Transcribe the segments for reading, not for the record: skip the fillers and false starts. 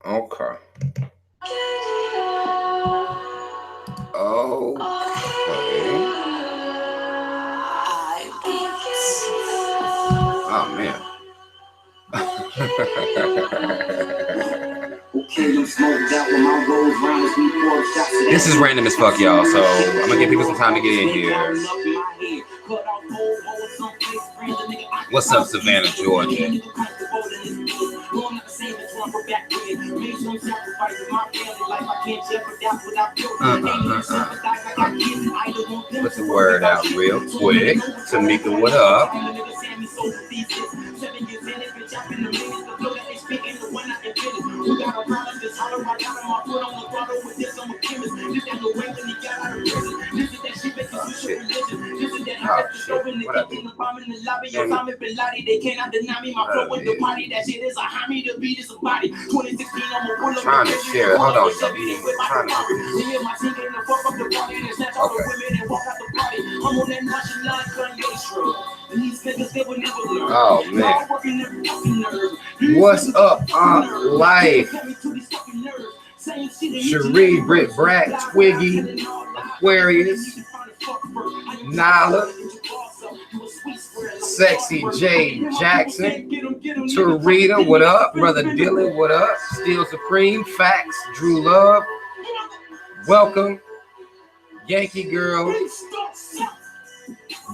Okay. Okay. Oh man. This is random as fuck, y'all. So I'm gonna give people some time to get in here. What's up, Savannah, Georgia? Put the word out real quick. Tamika, what up? Oh shit. Oh shit. What I do? Trying to share it. Hold on. Trying to Oh man. What's up, Life? Cherie, Britt, Brat, Twiggy, Aquarius, Nala, Sexy J Jackson, Tarita, what up? Brother Dylan, what up? Steel Supreme, Facts, Drew Love, welcome. Yankee Girl,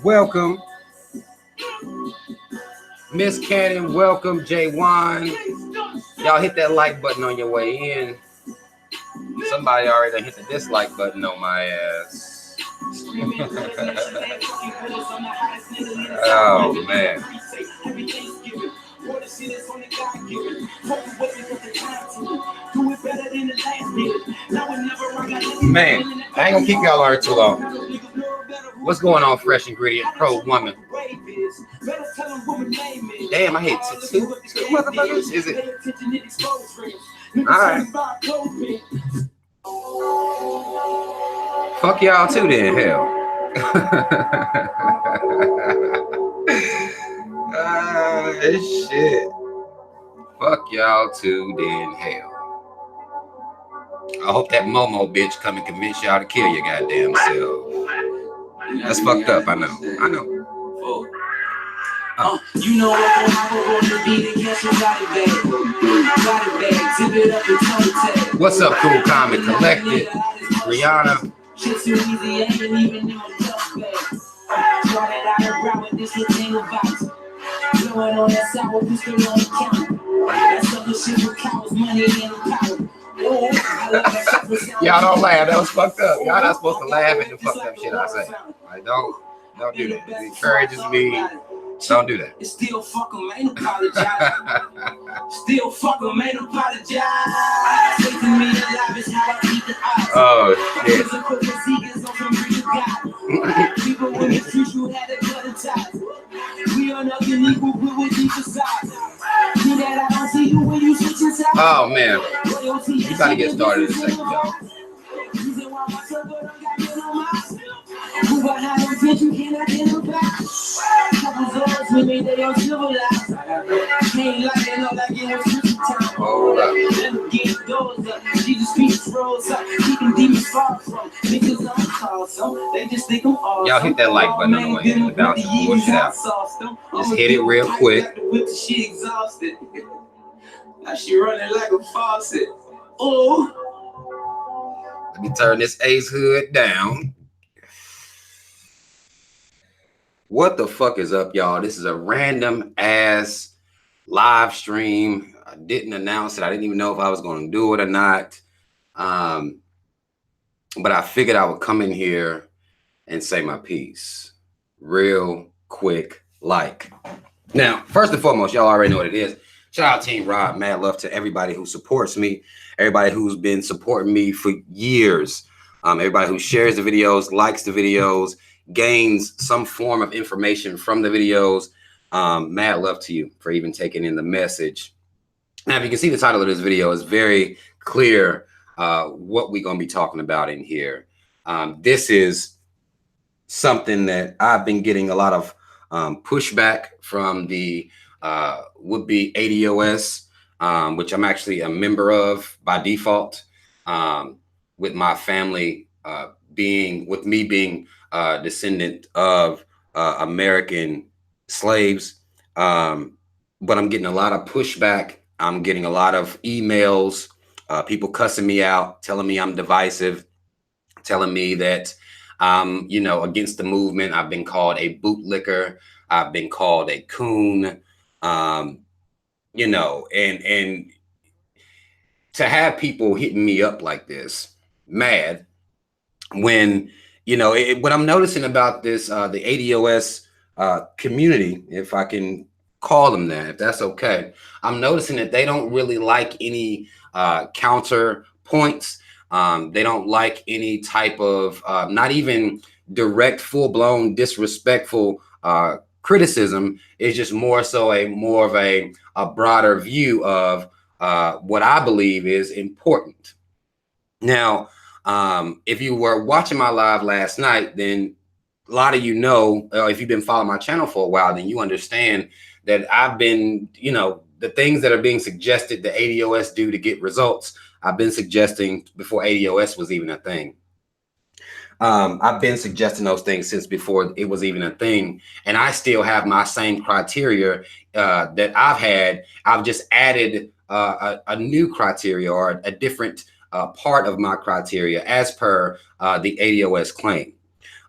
welcome. Miss Cannon, welcome. J1, y'all hit that like button on your way in. Somebody already hit the dislike button on my ass. Oh man. Man, I ain't gonna keep y'all on too long. What's going on, Fresh Ingredient Pro Woman? Damn, I hit two motherfuckers. Is it? All right. Fuck y'all too then, hell. Shit. Fuck y'all too then, hell. I hope that Momo bitch come and convince y'all to kill your goddamn self. That's fucked up, I know. You know what gonna be the catch bag. What's up, Cool Comic Collected? Rihanna. Y'all don't laugh. That was fucked up. Y'all not supposed to laugh at the fucked up shit I say. Like, don't do that. It encourages me. Don't do that. Still fuck them, ain't apologize. Still fuck them, ain't apologize. Say to me alive is how I beat the odds. Oh shit. People when the future had a cut of ties. We are nothing equal, but we're deep aside. See that I don't see you when you switch inside. Oh man. You gotta get started in a second, y'all. Who behind them things you can't identify? Couples of women, they are civilized. Can't like they know like it was Christmas time. Hold up. Let them get doors up. Jesus Christ rolls up. Keeping demons far from niggas on call. So they just think I'm awesome. Y'all hit that like button on the way in without push it out. Just hit it real quick. She exhausted. Now she running like a faucet. Oh. Let me turn this Ace hood down. What the fuck is up, y'all? This is a random ass live stream. I didn't announce it. I didn't even know if I was going to do it or not. But I figured I would come in here and say my piece real quick. Now, first and foremost, y'all already know what it is. Shout out Team Rob. Mad love to everybody who supports me. Everybody who's been supporting me for years. Everybody who shares the videos, likes the videos, gains some form of information from the videos. Mad love to you for even taking in the message. Now, if you can see the title of this video, it's very clear what we're going to be talking about in here. This is something that I've been getting a lot of pushback from the would-be ATOS which I'm actually a member of by default, with my family being descendant of American slaves. But I'm getting a lot of pushback. I'm getting a lot of emails, people cussing me out, telling me I'm divisive, telling me that I'm, against the movement. I've been called a bootlicker. I've been called a coon. And to have people hitting me up like this, mad, when what I'm noticing about this, the ATOS community, if I can call them that, if that's okay, I'm noticing that they don't really like any counter points. They don't like any type of not even direct, full-blown, disrespectful criticism. It's just more so more of a broader view of what I believe is important. Now, if you were watching my live last night, then a lot of if you've been following my channel for a while, then you understand that I've been, the things that are being suggested the ATOS do to get results, I've been suggesting before ATOS was even a thing. I've been suggesting those things since before it was even a thing. And I still have my same criteria that I've had. I've just added a new criteria or a different part of my criteria as per the ATOS claim.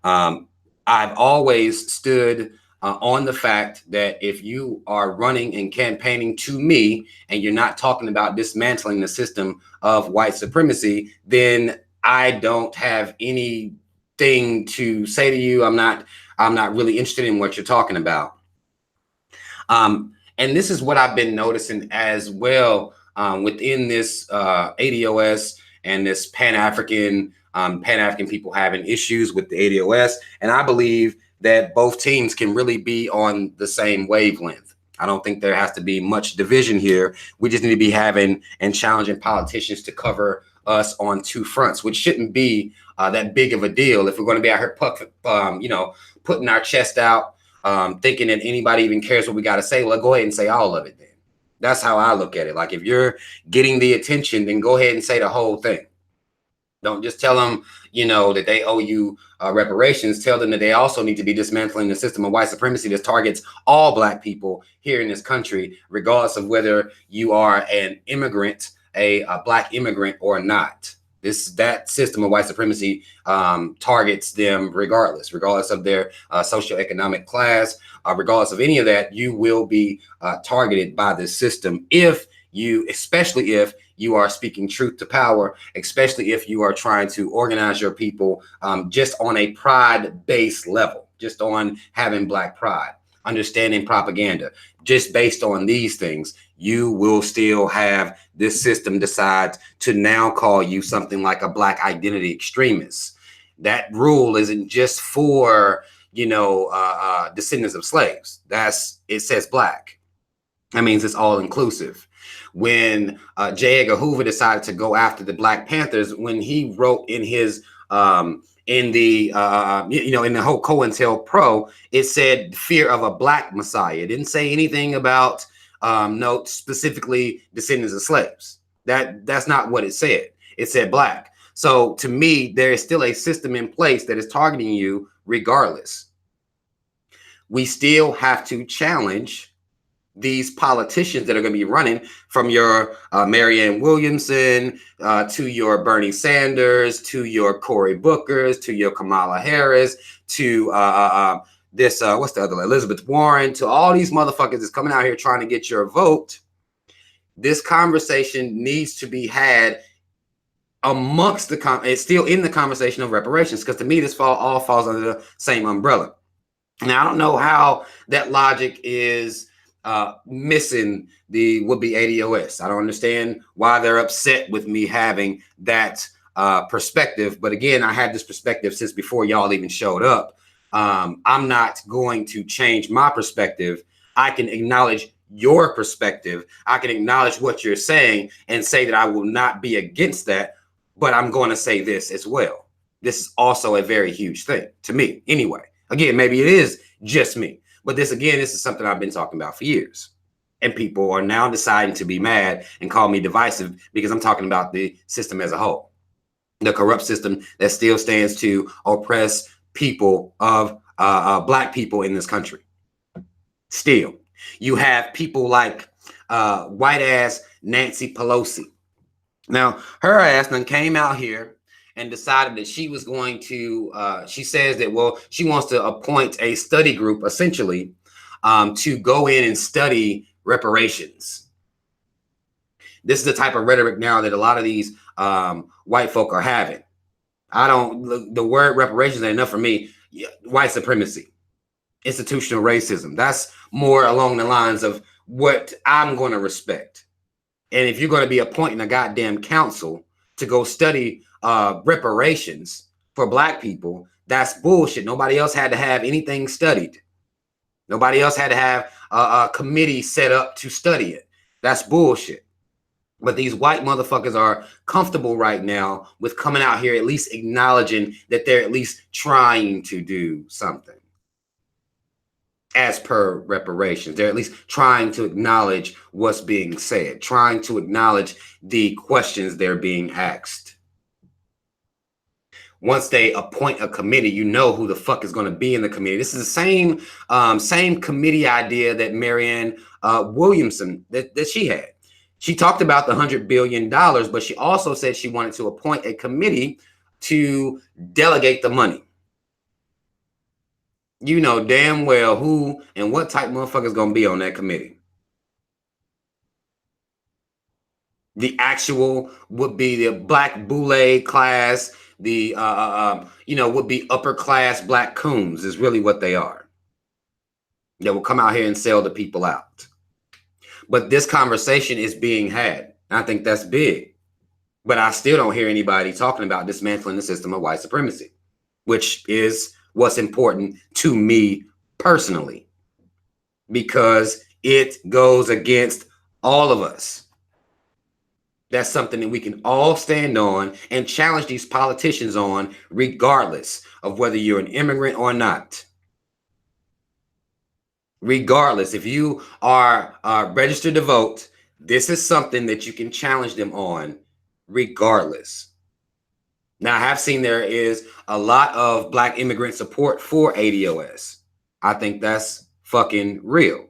I've always stood on the fact that if you are running and campaigning to me and you're not talking about dismantling the system of white supremacy, then I don't have anything to say to you. I'm not really interested in what you're talking about. And this is what I've been noticing as well within this ATOS and this Pan-African people having issues with the ATOS. And I believe that both teams can really be on the same wavelength. I don't think there has to be much division here. We just need to be having and challenging politicians to cover us on two fronts, which shouldn't be that big of a deal if we're going to be out here putting our chest out, thinking that anybody even cares what we got to say. Well, go ahead and say all of it then. That's how I look at it. Like, if you're getting the attention, then go ahead and say the whole thing. Don't just tell them, that they owe you reparations. Tell them that they also need to be dismantling the system of white supremacy that targets all Black people here in this country, regardless of whether you are an immigrant, a Black immigrant or not. That system of white supremacy targets them regardless of their socioeconomic class, regardless of any of that. You will be targeted by this system especially if you are speaking truth to power, especially if you are trying to organize your people just on a pride-based level, just on having Black pride, understanding propaganda. Just based on these things, you will still have this system decide to now call you something like a Black identity extremist. That rule isn't just for, descendants of slaves. It says Black. That means it's all inclusive. When J. Edgar Hoover decided to go after the Black Panthers, when he wrote in his in the whole COINTELPRO, it said fear of a Black Messiah. It didn't say anything about specifically descendants of slaves. That's not what it said. It said Black. So to me, there is still a system in place that is targeting you regardless. We still have to challenge these politicians that are going to be running, from your Marianne Williamson to your Bernie Sanders, to your Cory Bookers, to your Kamala Harris, to what's the other, Elizabeth Warren, to all these motherfuckers that's coming out here trying to get your vote. This conversation needs to be had amongst it's still in the conversation of reparations, because to me, this all falls under the same umbrella. Now, I don't know how that logic is missing the would-be ATOS. I don't understand why they're upset with me having that perspective. But again, I had this perspective since before y'all even showed up. I'm not going to change my perspective. I can acknowledge your perspective. I can acknowledge what you're saying and say that I will not be against that. But I'm going to say this as well. This is also a very huge thing to me anyway. Again, maybe it is just me. But this is something I've been talking about for years. And people are now deciding to be mad and call me divisive because I'm talking about the system as a whole. The corrupt system that still stands to oppress people of Black people in this country. Still, you have people like white ass Nancy Pelosi. Now, her ass then came out here and decided that she was going to, she says that, well, she wants to appoint a study group essentially to go in and study reparations. This is the type of rhetoric now that a lot of these white folk are having. The word reparations ain't enough for me. White supremacy, institutional racism. That's more along the lines of what I'm going to respect. And if you're going to be appointing a goddamn council to go study reparations for Black people, that's bullshit. Nobody else had to have anything studied. Nobody else had to have a committee set up to study it. That's bullshit. But these white motherfuckers are comfortable right now with coming out here at least acknowledging that they're at least trying to do something. As per reparations, they're at least trying to acknowledge what's being said, trying to acknowledge the questions they're being asked. Once they appoint a committee, you know who the fuck is going to be in the committee. This is the same committee idea that Marianne Williamson that she had. She talked about the $100 billion, but she also said she wanted to appoint a committee to delegate the money. You know damn well who and what type of motherfucker is going to be on that committee. The actual would be the Black boule class, the would be upper class Black coons is really what they are. That will come out here and sell the people out. But this conversation is being had. I think that's big. But I still don't hear anybody talking about dismantling the system of white supremacy, which is what's important to me personally, because it goes against all of us. That's something that we can all stand on and challenge these politicians on, regardless of whether you're an immigrant or not. Regardless, if you are registered to vote, this is something that you can challenge them on, regardless. Now, I have seen there is a lot of Black immigrant support for ATOS. I think that's fucking real.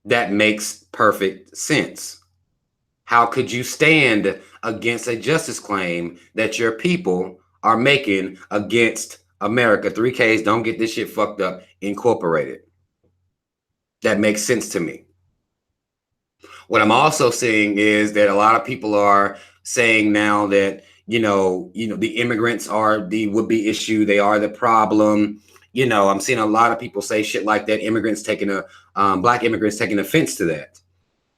That makes perfect sense. How could you stand against a justice claim that your people are making against America? 3Ks, don't get this shit fucked up, Incorporated. That makes sense to me. What I'm also seeing is that a lot of people are saying now that, the immigrants are the would-be issue. They are the problem. I'm seeing a lot of people say shit like that. Black immigrants taking offense to that.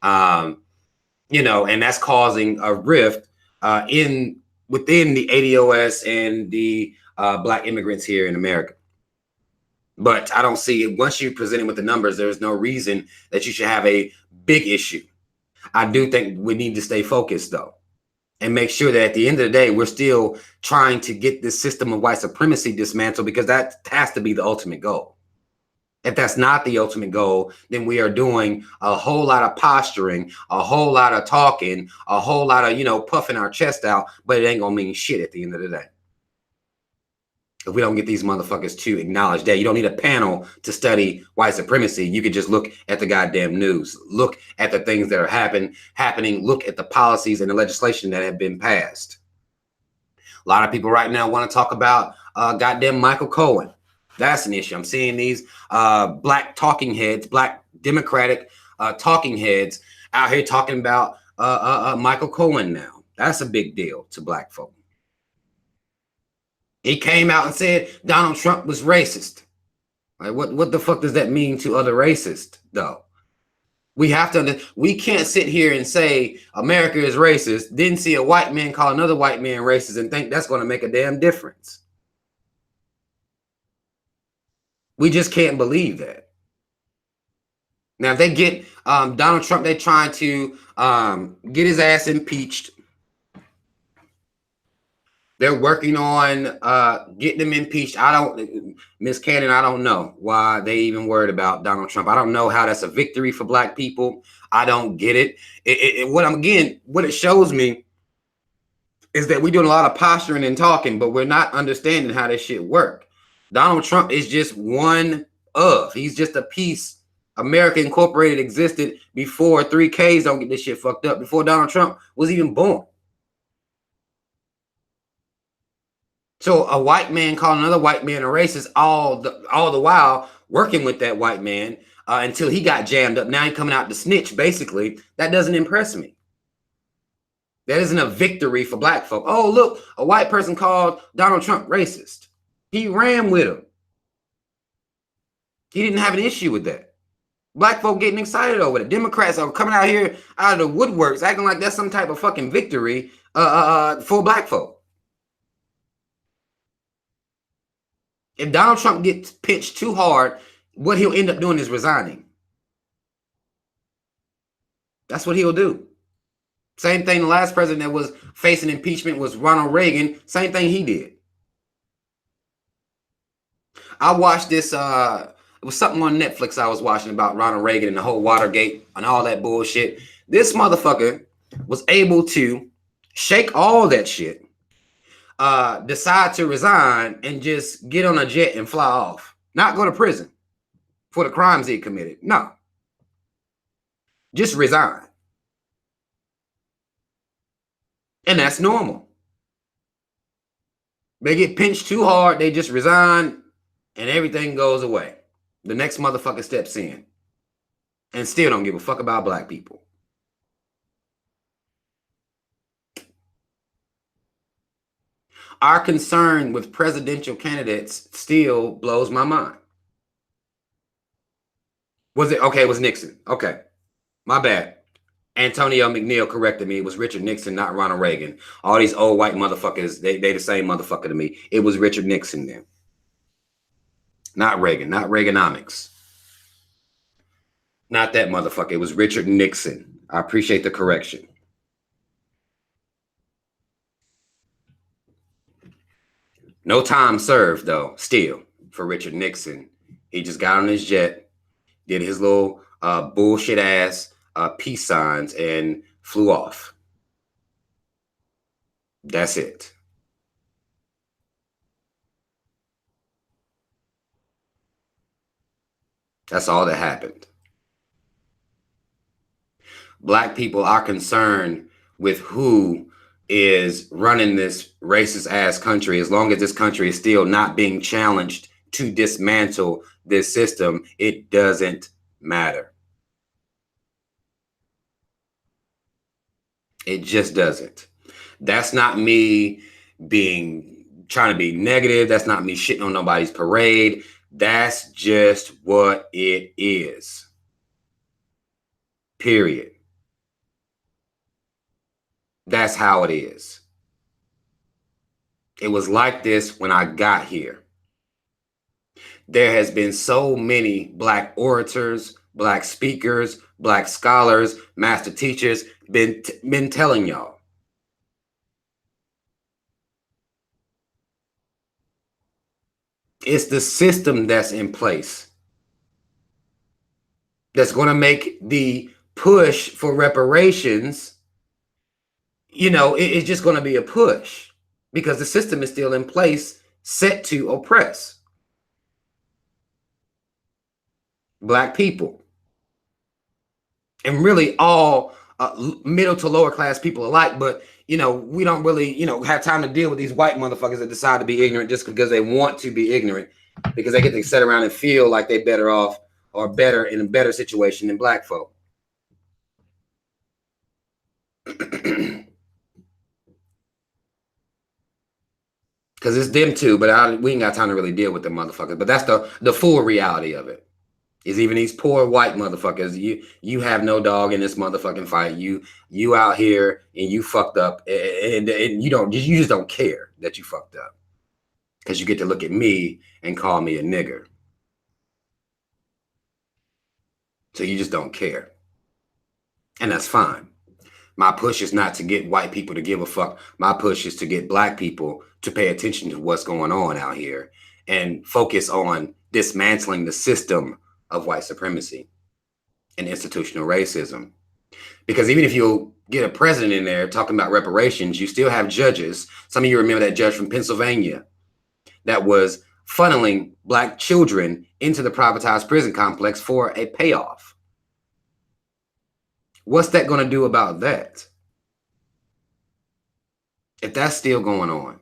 And that's causing a rift within the ATOS and the Black immigrants here in America. But I don't see it. Once you present it with the numbers, there's no reason that you should have a big issue. I do think we need to stay focused, though, and make sure that at the end of the day, we're still trying to get this system of white supremacy dismantled, because that has to be the ultimate goal. If that's not the ultimate goal, then we are doing a whole lot of posturing, a whole lot of talking, a whole lot of, puffing our chest out, but it ain't going to mean shit at the end of the day. If we don't get these motherfuckers to acknowledge that, you don't need a panel to study white supremacy. You can just look at the goddamn news, look at the things that are happening, look at the policies and the legislation that have been passed. A lot of people right now want to talk about goddamn Michael Cohen. That's an issue. I'm seeing these Black talking heads, Black Democratic talking heads out here talking about Michael Cohen now. That's a big deal to Black folk. He came out and said Donald Trump was racist. Like, what the fuck does that mean to other racists, though? We can't sit here and say America is racist, then see a white man call another white man racist and think that's going to make a damn difference. We just can't believe that. Now, if they get Donald Trump, they're trying to get his ass impeached. They're working on getting him impeached. Miss Cannon, I don't know why they even worried about Donald Trump. I don't know how that's a victory for black people. I don't get it. What it shows me is that we're doing a lot of posturing and talking, but we're not understanding how this shit work. Donald Trump is just one of. He's just a piece. America Incorporated existed before 3Ks, don't get this shit fucked up, before Donald Trump was even born. So a white man calling another white man a racist all the while working with that white man until he got jammed up. Now he's coming out to snitch, basically. That doesn't impress me. That isn't a victory for black folk. Oh, look, a white person called Donald Trump racist. He ran with him. He didn't have an issue with that. Black folk getting excited over it. Democrats are coming out here out of the woodworks acting like that's some type of fucking victory for black folk. If Donald Trump gets pinched too hard, what he'll end up doing is resigning. That's what he'll do. Same thing, the last president that was facing impeachment was Ronald Reagan. Same thing he did. I watched this, it was something on Netflix I was watching about Ronald Reagan and the whole Watergate and all that bullshit. This motherfucker was able to shake all that shit, decide to resign and just get on a jet and fly off. Not go to prison for the crimes he committed. No. Just resign. And that's normal. They get pinched too hard, they just resign, and everything goes away. The next motherfucker steps in and still don't give a fuck about black people. Our concern with presidential candidates still blows my mind. Was it? Okay, it was Nixon. Okay, my bad. Antonio McNeil corrected me. It was Richard Nixon, not Ronald Reagan. All these old white motherfuckers, they the same motherfucker to me. It was Richard Nixon then. Not Reagan, not Reaganomics. Not that motherfucker. It was Richard Nixon. I appreciate the correction. No time served, though, still, for Richard Nixon. He just got on his jet, did his little bullshit ass peace signs and flew off. That's it. That's all that happened. Black people are concerned with who is running this racist ass country. As long as this country is still not being challenged to dismantle this system, it doesn't matter. It just doesn't. That's not me trying to be negative. That's not me shitting on nobody's parade. That's just what it is. Period. That's how it is. It was like this when I got here. There has been so many black orators, black speakers, black scholars, master teachers been telling y'all. It's the system that's in place that's going to make the push for reparations, it's just going to be a push because the system is still in place, set to oppress black people. And really all middle to lower class people alike, but we don't really have time to deal with these white motherfuckers that decide to be ignorant just because they want to be ignorant, because they get to sit around and feel like they're better off or better in a better situation than black folk. Because it's them too, but we ain't got time to really deal with the motherfuckers. But that's the full reality of it. Is even these poor white motherfuckers, you have no dog in this motherfucking fight. You out here and you fucked up, and you just don't care that you fucked up, because you get to look at me and call me a nigger. So you just don't care, and that's fine. My push is not to get white people to give a fuck. My push is to get black people to pay attention to what's going on out here and focus on dismantling the system of white supremacy and institutional racism. Because even if you get a president in there talking about reparations, you still have judges. Some of you remember that judge from Pennsylvania that was funneling black children into the privatized prison complex for a payoff. What's that going to do about that? If that's still going on,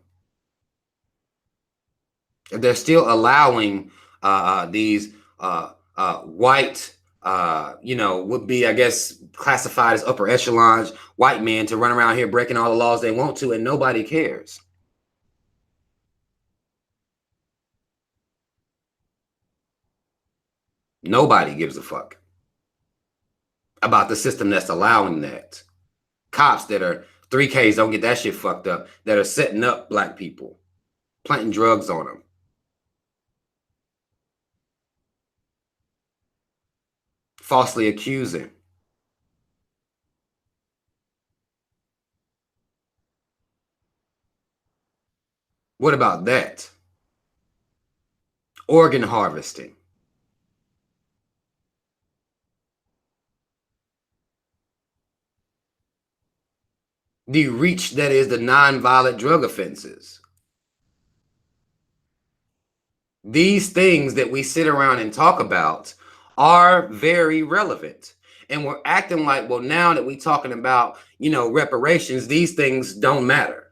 if they're still allowing these white, would be, I guess, classified as upper echelons white men to run around here breaking all the laws they want to, and nobody cares. Nobody gives a fuck about the system that's allowing that. Cops that are 3Ks, don't get that shit fucked up, that are setting up black people, planting drugs on them. Falsely accusing. What about that? Organ harvesting. The reach that is the nonviolent drug offenses. These things that we sit around and talk about are very relevant. And we're acting like, well, now that we're talking about, reparations, these things don't matter.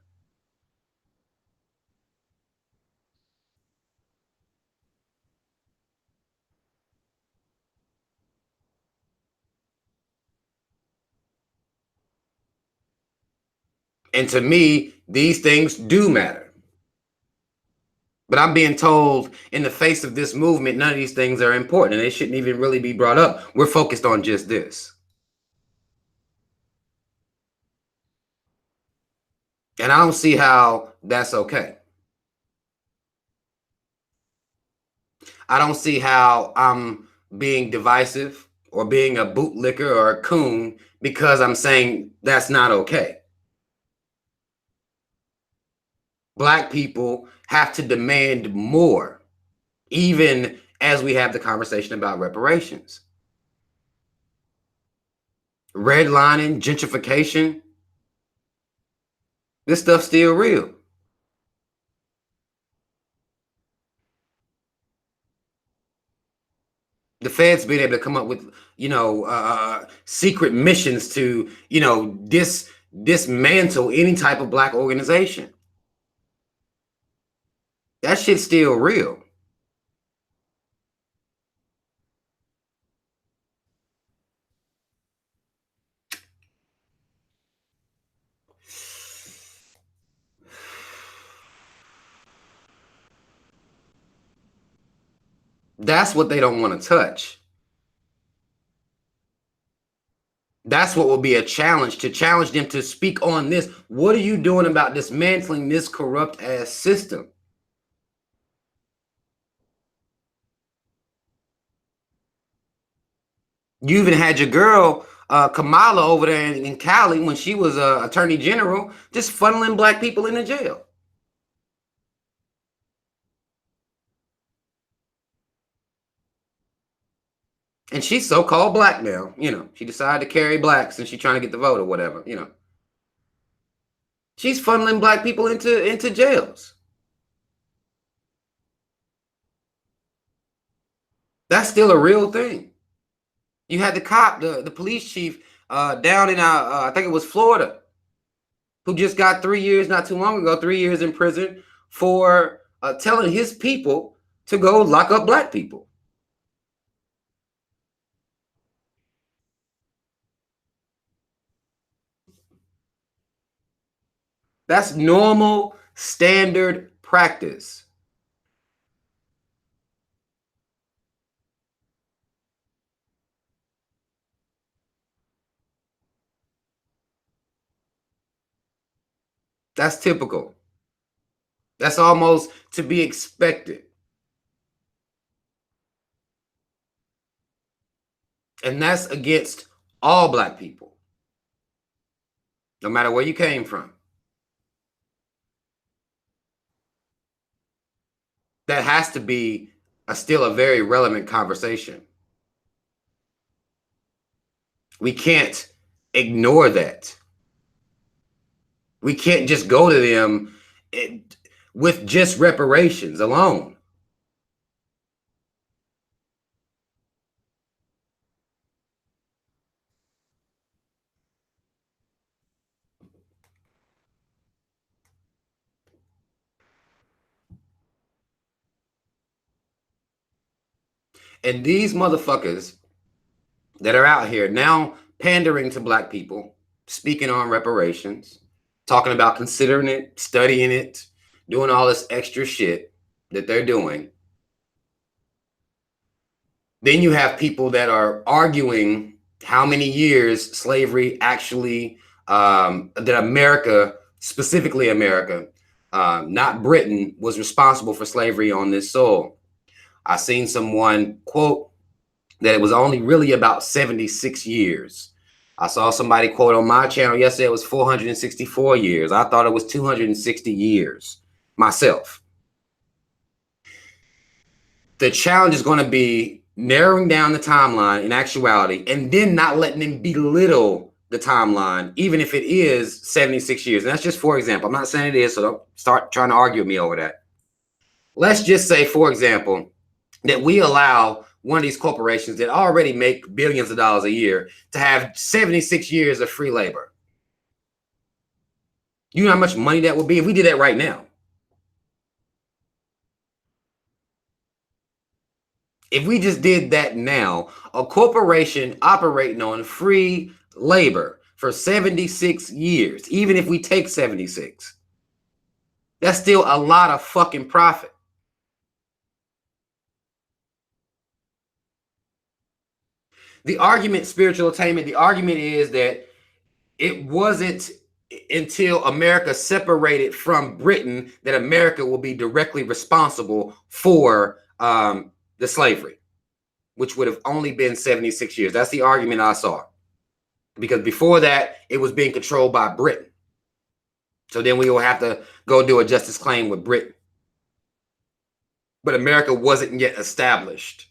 And to me, these things do matter. But I'm being told in the face of this movement, none of these things are important and they shouldn't even really be brought up. We're focused on just this. And I don't see how that's okay. I don't see how I'm being divisive or being a bootlicker or a coon because I'm saying that's not okay. Black people have to demand more, even as we have the conversation about reparations. Redlining, gentrification, this stuff's still real. The feds being able to come up with, secret missions to, dismantle any type of black organization. That shit's still real. That's what they don't want to touch. That's what will be a challenge, to challenge them to speak on this. What are you doing about dismantling this corrupt ass system? You even had your girl, Kamala, over there in Cali when she was attorney general, just funneling black people into jail. And she's so-called black now. She decided to carry blacks and she's trying to get the vote or whatever. She's funneling black people into jails. That's still a real thing. You had the cop, the police chief down in I think it was Florida, who just got 3 years not too long ago, 3 years in prison for telling his people to go lock up black people. That's normal, standard practice. That's typical. That's almost to be expected. And that's against all black people. no matter where you came from. That has to be still a very relevant conversation. We can't ignore that. We can't just go to them with just reparations alone. And these motherfuckers that are out here now pandering to black people, speaking on reparations, talking about considering it, studying it, doing all this extra shit that they're doing. Then you have people that are arguing how many years slavery actually, that America, specifically America, not Britain, was responsible for slavery on this soil. I seen someone quote that it was only really about 76 years. I saw somebody quote on my channel yesterday it was 464 years. I thought it was 260 years myself. The challenge is going to be narrowing down the timeline in actuality and then not letting them belittle the timeline, even if it is 76 years. And that's just for example. I'm not saying it is, so don't start trying to argue with me over that. Let's just say, for example, that we allow one of these corporations that already make billions of dollars a year to have 76 years of free labor. You know how much money that would be if we did that right now? If we just did that now, a corporation operating on free labor for 76 years, even if we take 76, that's still a lot of fucking profit. The argument, spiritual attainment, the argument is that it wasn't until America separated from Britain that America will be directly responsible for the slavery, which would have only been 76 years. That's the argument I saw. Because before that, it was being controlled by Britain. So then we will have to go do a justice claim with Britain. But America wasn't yet established.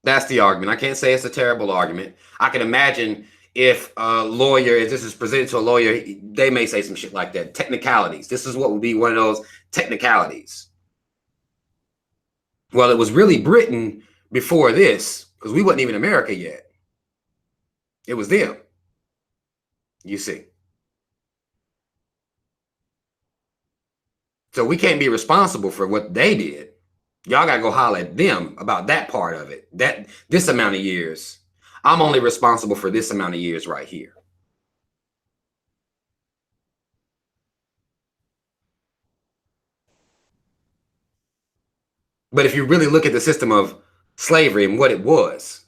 That's the argument. I can't say it's a terrible argument. I can imagine if a lawyer, if this is presented to a lawyer, they may say some shit like that. Technicalities. This is what would be one of those technicalities. Well, it was really Britain before this, because we wasn't even America yet. It was them. You see. So we can't be responsible for what they did. Y'all got to go holler at them about that part of it. This amount of years. I'm only responsible for this amount of years right here. But if you really look at the system of slavery and what it was,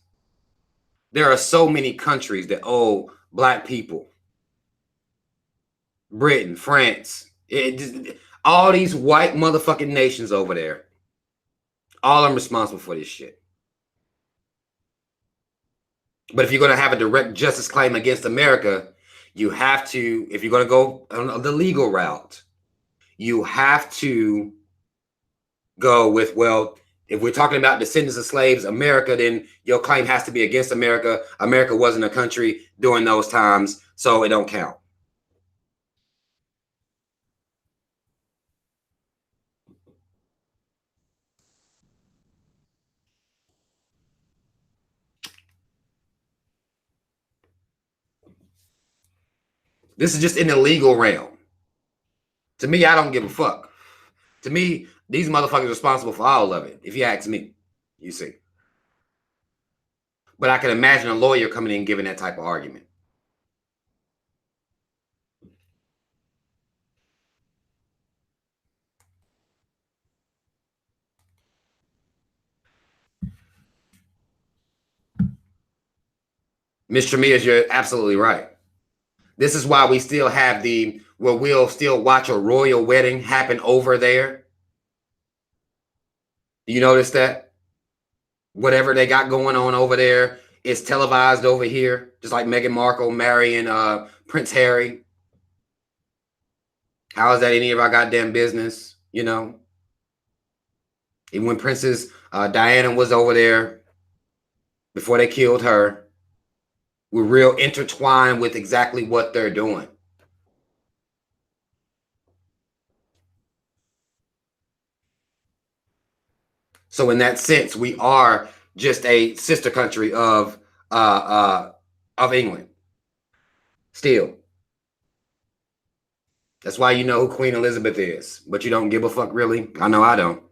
there are so many countries that owe black people. Britain, France, all these white motherfucking nations over there. All I'm responsible for this shit. But if you're going to have a direct justice claim against America, you have to, if you're going to go on the legal route, you have to go with, well, if we're talking about descendants of slaves, America, then your claim has to be against America. America wasn't a country during those times, so it don't count. This is just in the legal realm. To me, I don't give a fuck. To me, these motherfuckers are responsible for all of it, if you ask me, you see. But I can imagine a lawyer coming in giving that type of argument. Mr. Mears, you're absolutely right. This is why we still have we'll still watch a royal wedding happen over there. Do you notice that? Whatever they got going on over there, It's televised over here, just like Meghan Markle marrying Prince Harry. How is that any of our goddamn business? You know, even when Princess Diana was over there before they killed her, we're real intertwined with exactly what they're doing. So in that sense, we are just a sister country of England. Still. That's why you know who Queen Elizabeth is, but you don't give a fuck, really. I know I don't.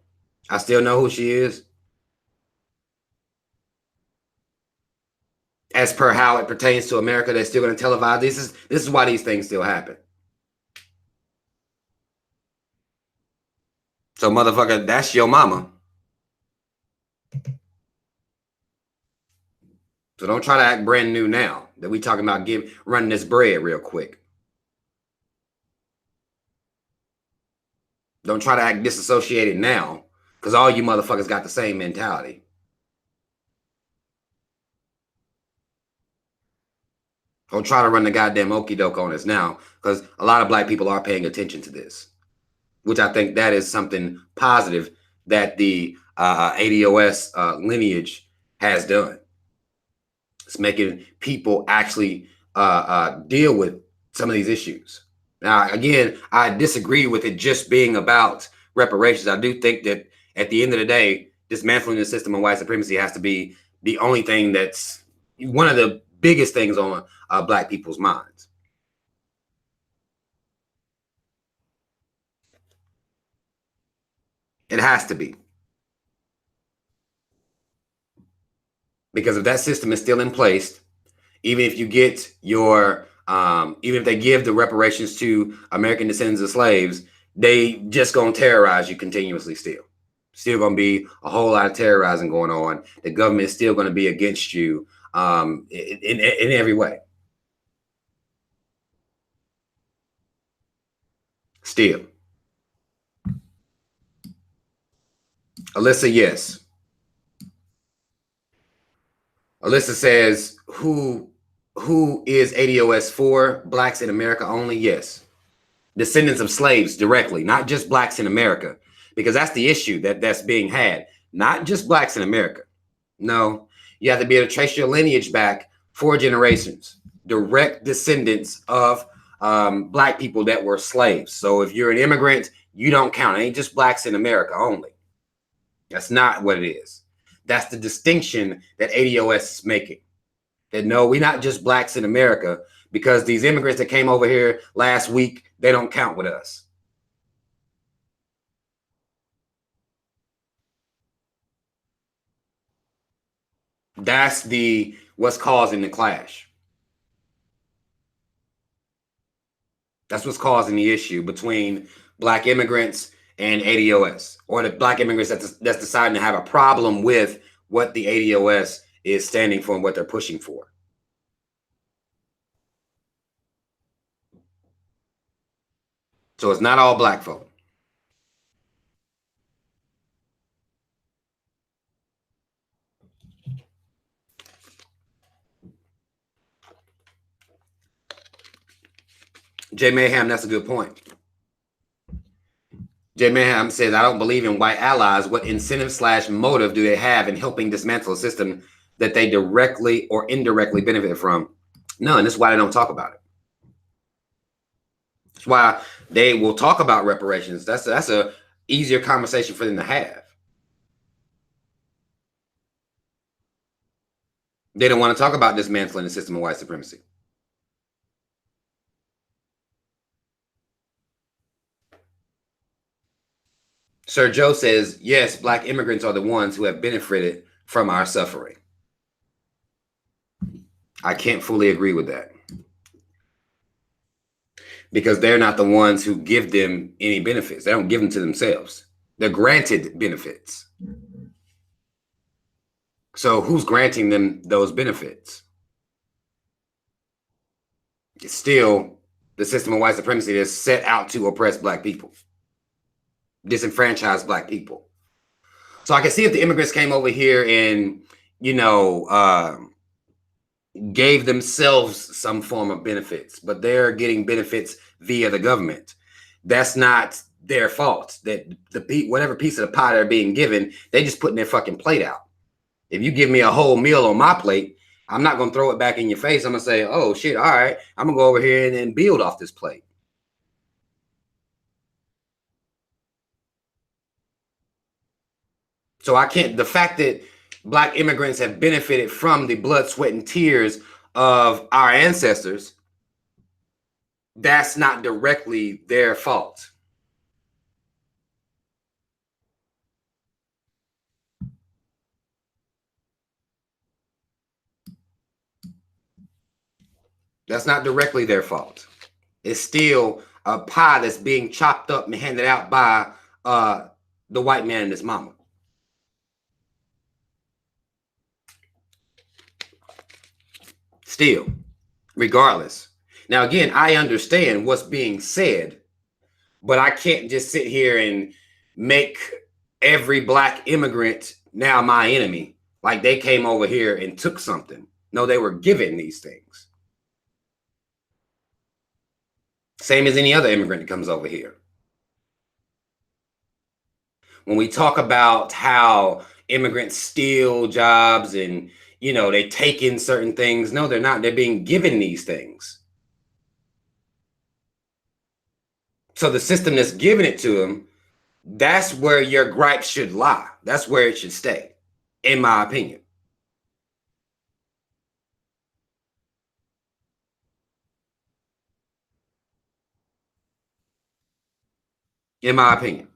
I still know who she is. As per how it pertains to America, they're still going to televise. This is why these things still happen. So, motherfucker, that's your mama. So don't try to act brand new now that we talking about running this bread real quick. Don't try to act disassociated now, because all you motherfuckers got the same mentality. Don't try to run the goddamn okie doke on us now, because a lot of black people are paying attention to this, which I think that is something positive that the ATOS lineage has done. It's making people actually deal with some of these issues. Now, again, I disagree with it just being about reparations. I do think that at the end of the day, dismantling the system of white supremacy has to be the only thing that's one of the biggest things on black people's minds. It has to be. Because if that system is still in place, even if you get your, even if they give the reparations to American descendants of slaves, they just gonna terrorize you continuously still. Still gonna be a whole lot of terrorizing going on. The government is still gonna be against you in every way. Still. Alyssa, yes. Alyssa says, who is ATOS for? Blacks in America only? Yes. Descendants of slaves directly, not just blacks in America, because that's the issue that's being had. Not just blacks in America. No, you have to be able to trace your lineage back 4 generations, direct descendants of black people that were slaves. So if you're an immigrant, you don't count. It ain't just blacks in America only. That's not what it is. That's the distinction that ATOS is making. That no, we're not just blacks in America, because these immigrants that came over here last week, they don't count with us. That's what's causing the clash. That's what's causing the issue between black immigrants and ATOS, or the black immigrants that's deciding to have a problem with what the ATOS is standing for and what they're pushing for. So it's not all black folk. Jay Mayhem, that's a good point. Jay Mayhem says, I don't believe in white allies. What incentive/motive do they have in helping dismantle a system that they directly or indirectly benefit from? None. That's why they don't talk about it. That's why they will talk about reparations. That's a easier conversation for them to have. They don't want to talk about dismantling the system of white supremacy. Sir Joe says, yes, black immigrants are the ones who have benefited from our suffering. I can't fully agree with that, because they're not the ones who give them any benefits. They don't give them to themselves. They're granted benefits. So who's granting them those benefits? It's still the system of white supremacy that's set out to oppress black people, disenfranchise black people. So I can see if the immigrants came over here and, you know, gave themselves some form of benefits, but they're getting benefits via the government. That's not their fault. That whatever piece of the pie they're being given, they just putting their fucking plate out. If you give me a whole meal on my plate, I'm not gonna throw it back in your face. I'm gonna say, oh shit, all right, I'm gonna go over here and build off this plate. So I can't, the fact that Black immigrants have benefited from the blood, sweat, and tears of our ancestors, that's not directly their fault. That's not directly their fault. It's still a pie that's being chopped up and handed out by the white man and his mama. Still, regardless. Now, again, I understand what's being said, but I can't just sit here and make every Black immigrant now my enemy. Like they came over here and took something. No, they were given these things. Same as any other immigrant that comes over here. When we talk about how immigrants steal jobs and, you know, they take in certain things, no, they're not. They're being given these things. So the system that's giving it to them, that's where your gripe should lie. That's where it should stay, in my opinion. In my opinion.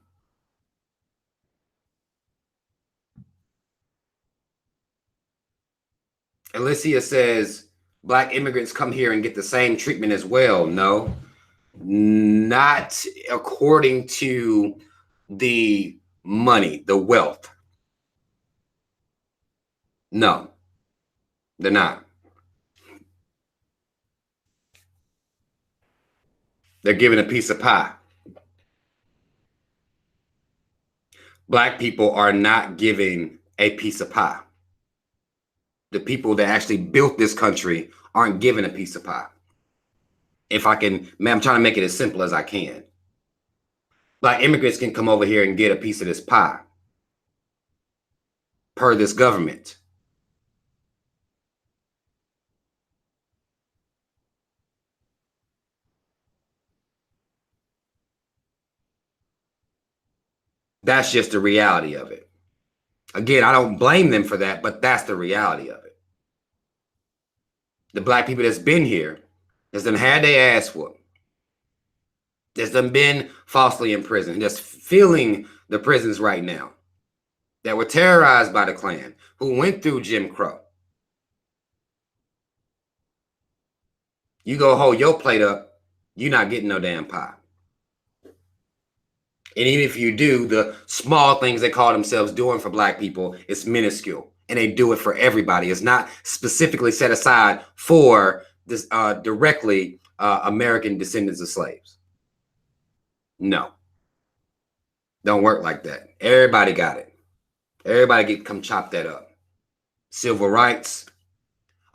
Alicia says Black immigrants come here and get the same treatment as well. No, not according to the money, the wealth. No, they're not. They're given a piece of pie. Black people are not given a piece of pie. The people that actually built this country aren't given a piece of pie. If I can, man, I'm trying to make it as simple as I can. Black immigrants can come over here and get a piece of this pie per this government. That's just the reality of it. Again, I don't blame them for that, but that's the reality of it. The Black people that's been here, that's done had their ass whooped, that's done been falsely in prison, that's filling the prisons right now, that were terrorized by the Klan, who went through Jim Crow. You go hold your plate up, you're not getting no damn pie. And even if you do, the small things they call themselves doing for Black people, it's minuscule. And they do it for everybody. It's not specifically set aside for this directly American descendants of slaves. No. Don't work like that. Everybody got it. Everybody come chop that up. Civil rights,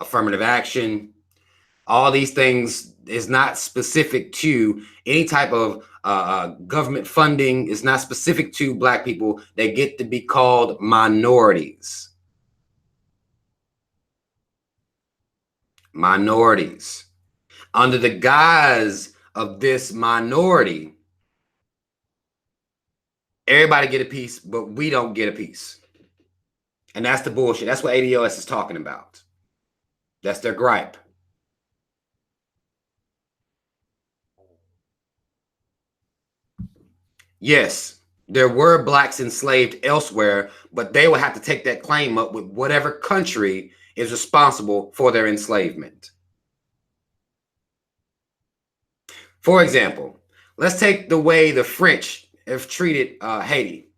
affirmative action, all these things is not specific to any type of government funding. It's not specific to Black people. They get to be called minorities. Minorities. Under the guise of this minority, everybody get a piece, but we don't get a piece. And that's the bullshit. That's what ATOS is talking about. That's their gripe. Yes, there were Blacks enslaved elsewhere, but they would have to take that claim up with whatever country is responsible for their enslavement. For example, let's take the way the French have treated Haiti.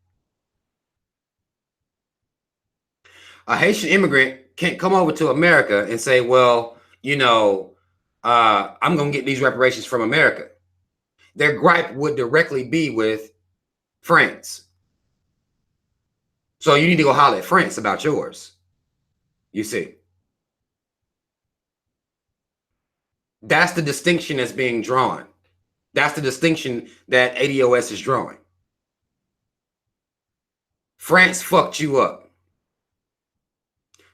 A Haitian immigrant can't come over to America and say, well, you know, I'm going to get these reparations from America. Their gripe would directly be with France. So you need to go holler at France about yours. You see. That's the distinction that's being drawn. That's the distinction that ATOS is drawing. France fucked you up.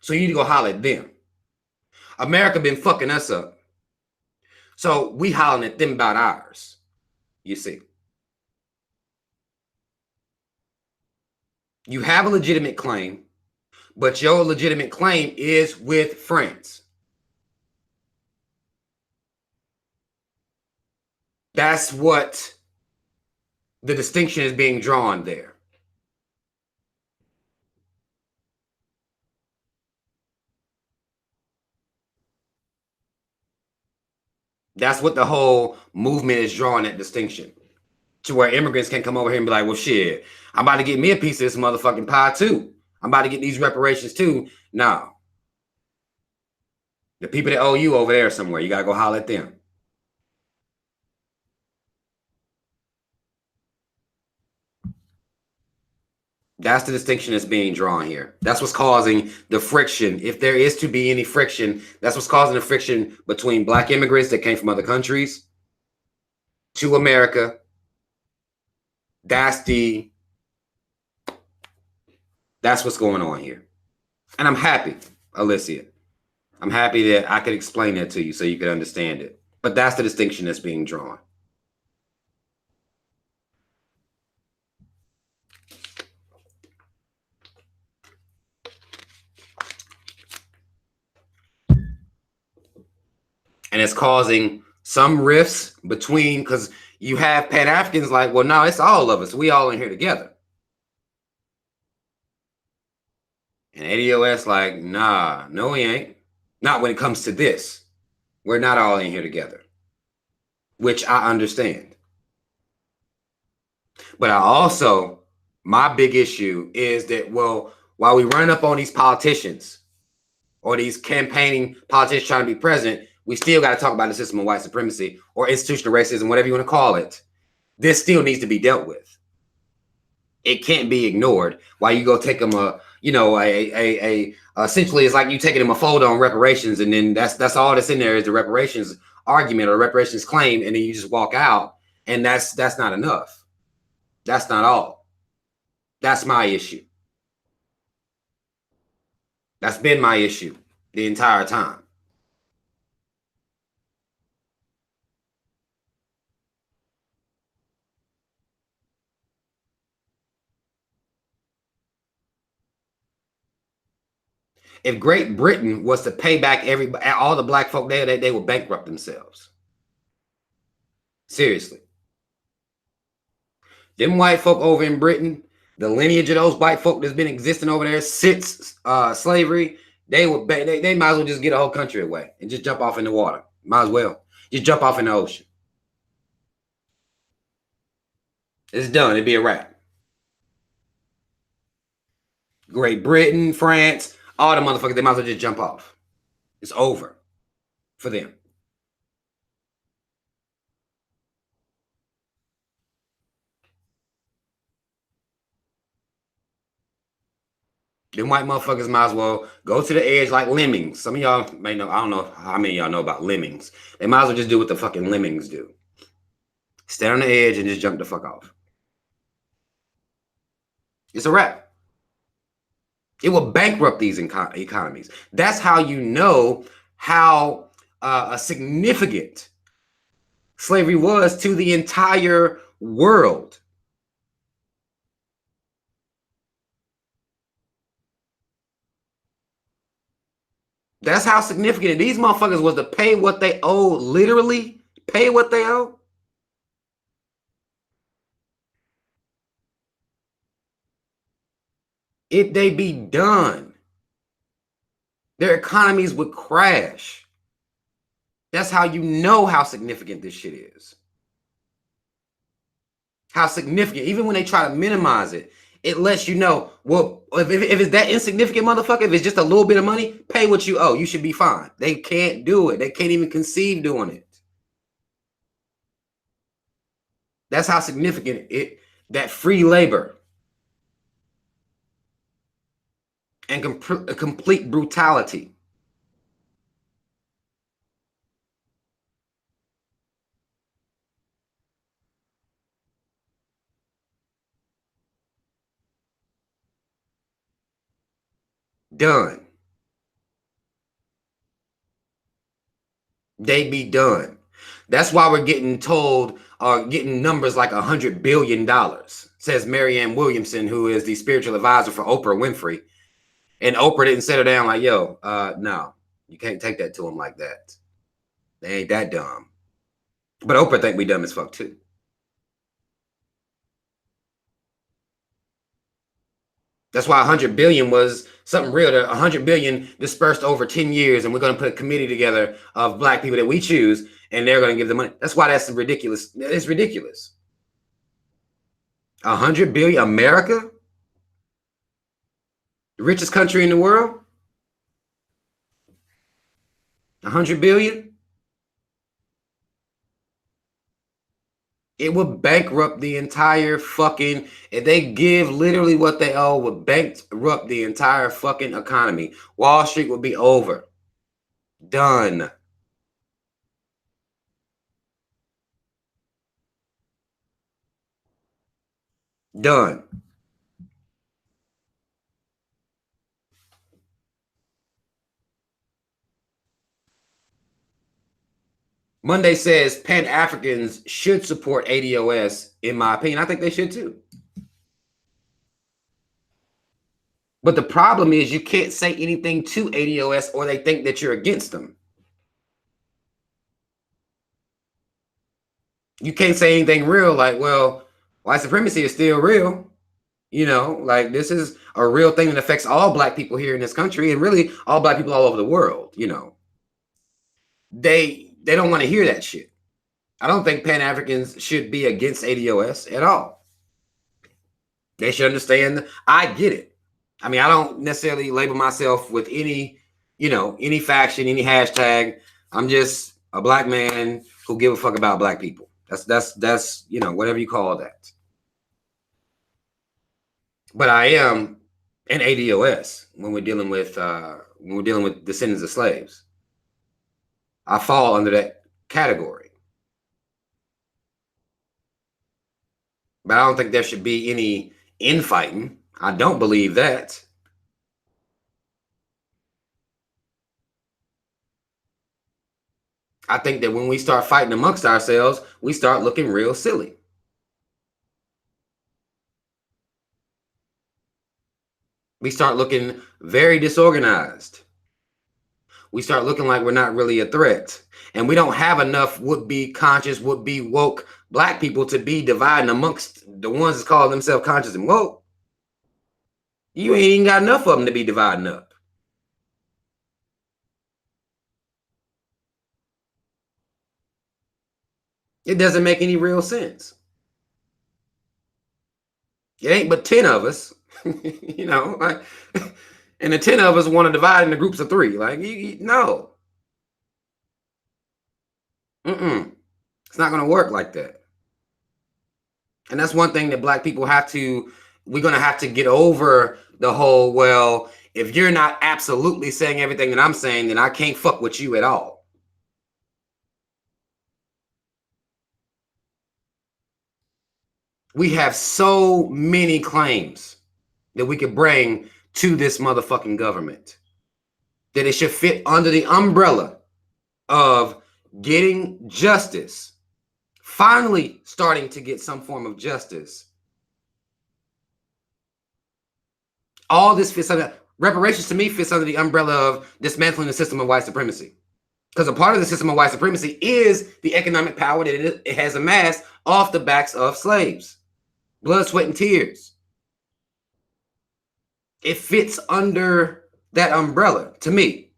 So you need to go holler at them. America been fucking us up. So we hollering at them about ours. You see. You have a legitimate claim, but your legitimate claim is with France. That's what the distinction is being drawn there. That's what the whole movement is drawing, that distinction. To where immigrants can come over here and be like, well, shit, I'm about to get me a piece of this motherfucking pie too. I'm about to get these reparations too. No. The people that owe you over there somewhere, you got to go holler at them. That's the distinction that's being drawn here. That's what's causing the friction. If there is to be any friction, that's what's causing the friction between black immigrants that came from other countries to America. That's what's going on here. And I'm happy, Alicia. I'm happy that I could explain that to you so you could understand it. But that's the distinction that's being drawn. And it's causing some rifts between, because you have Pan-Africans like, well, no, it's all of us. We all in here together. And ATOS like, nah, no, we ain't. Not when it comes to this. We're not all in here together. Which I understand. But I also, my big issue is that, well, while we run up on these politicians or these campaigning politicians trying to be president, we still got to talk about the system of white supremacy or institutional racism, whatever you want to call it. This still needs to be dealt with. It can't be ignored. While you go take them essentially it's like you taking them a folder on reparations, and then that's all that's in there is the reparations argument or reparations claim, and then you just walk out, and that's not enough. That's not all. That's my issue. That's been my issue the entire time. If Great Britain was to pay back all the black folk there, they would bankrupt themselves. Seriously. Them white folk over in Britain, the lineage of those white folk that's been existing over there since slavery, they might as well just get a whole country away and just jump off in the water. Might as well. Just jump off in the ocean. It's done. It'd be a wrap. Great Britain, France, all the motherfuckers, they might as well just jump off. It's over for them. Them white motherfuckers might as well go to the edge like lemmings. Some of y'all may know, I don't know how many of y'all know about lemmings. They might as well just do what the fucking lemmings do. Stand on the edge and just jump the fuck off. It's a wrap. It will bankrupt these economies. That's how you know how significant slavery was to the entire world. That's how significant these motherfuckers was to pay what they owe, literally pay what they owe. If they be done, their economies would crash. That's how you know how significant this shit is. How significant, even when they try to minimize it, it lets you know, well, if it's that insignificant, motherfucker, if it's just a little bit of money, pay what you owe. You should be fine. They can't do it. They can't even conceive doing it. That's how significant that free labor and complete brutality. done. They be done. That's why we're getting told, getting numbers like $100 billion, says Marianne Williamson, who is the spiritual advisor for Oprah Winfrey. And Oprah didn't set her down like, yo, no, you can't take that to them like that. They ain't that dumb. But Oprah think we dumb as fuck too. That's why 100 billion was something real. 100 billion dispersed over 10 years, and we're going to put a committee together of black people that we choose, and they're going to give the money. That's why that's ridiculous. It's ridiculous. 100 billion, America, the richest country in the world. 100 billion. It would bankrupt the entire fucking, if they give literally what they owe, would bankrupt the entire fucking economy. Wall Street would be over. Done. Done. Monday says Pan-Africans should support ATOS, in my opinion. I think they should too. But the problem is you can't say anything to ATOS or they think that you're against them. You can't say anything real like, well, white supremacy is still real. You know, like this is a real thing that affects all black people here in this country and really all black people all over the world. You know, they don't want to hear that shit. I don't think Pan-Africans should be against ATOS at all. They should understand. I get it. I mean, I don't necessarily label myself with any, you know, any faction, any hashtag. I'm just a black man who give a fuck about black people. That's you know, whatever you call that. But I am an ATOS when we're dealing with descendants of slaves. I fall under that category. But I don't think there should be any infighting. I don't believe that. I think that when we start fighting amongst ourselves, we start looking real silly. We start looking very disorganized. We start looking like we're not really a threat. And we don't have enough would-be conscious, would-be woke black people to be dividing amongst the ones that call themselves conscious and woke. You ain't even got enough of them to be dividing up. It doesn't make any real sense. It ain't but 10 of us, you know, like, and the 10 of us want to divide into groups of 3. Like, no. It's not going to work like that. And that's one thing that black people we're going to have to get over the whole, well, if you're not absolutely saying everything that I'm saying, then I can't fuck with you at all. We have so many claims that we could bring to this motherfucking government that it should fit under the umbrella of getting justice, finally starting to get some form of justice. All this fits under reparations. To me, fits under the umbrella of dismantling the system of white supremacy, because a part of the system of white supremacy is the economic power that it has amassed off the backs of slaves, blood, sweat, and tears. It fits under that umbrella to me.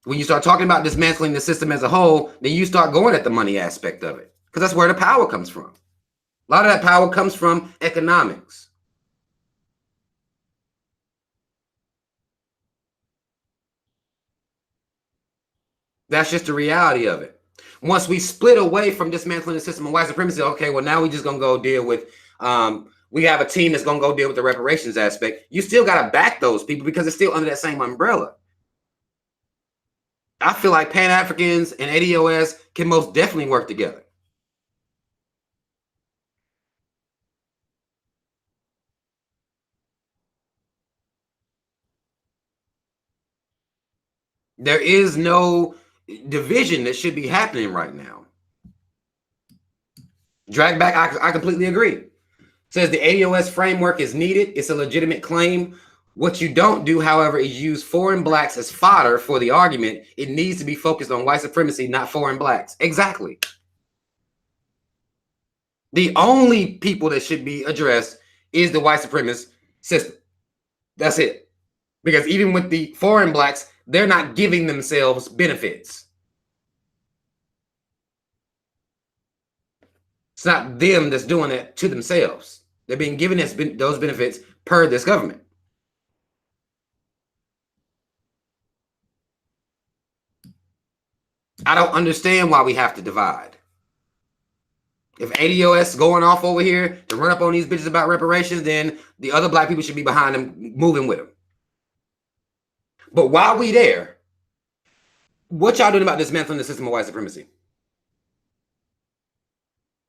When you start talking about dismantling the system as a whole, then you start going at the money aspect of it, because that's where the power comes from. A lot of that power comes from economics. That's just the reality of it. Once we split away from dismantling the system of white supremacy, okay, well, now we just going to go deal with, we have a team that's going to go deal with the reparations aspect. You still got to back those people because it's still under that same umbrella. I feel like Pan-Africans and ATOS can most definitely work together. There is no division that should be happening right now. Drag back, I completely agree. Says the ATOS framework is needed. It's a legitimate claim. What you don't do, however, is use foreign blacks as fodder for the argument. It needs to be focused on white supremacy, not foreign blacks. Exactly. The only people that should be addressed is the white supremacist system. That's it. Because even with the foreign blacks, they're not giving themselves benefits. It's not them that's doing it to themselves. They're being given those benefits per this government. I don't understand why we have to divide. If ATOS going off over here to run up on these bitches about reparations, then the other black people should be behind them, moving with them. But while we there, what y'all doing about dismantling the system of white supremacy?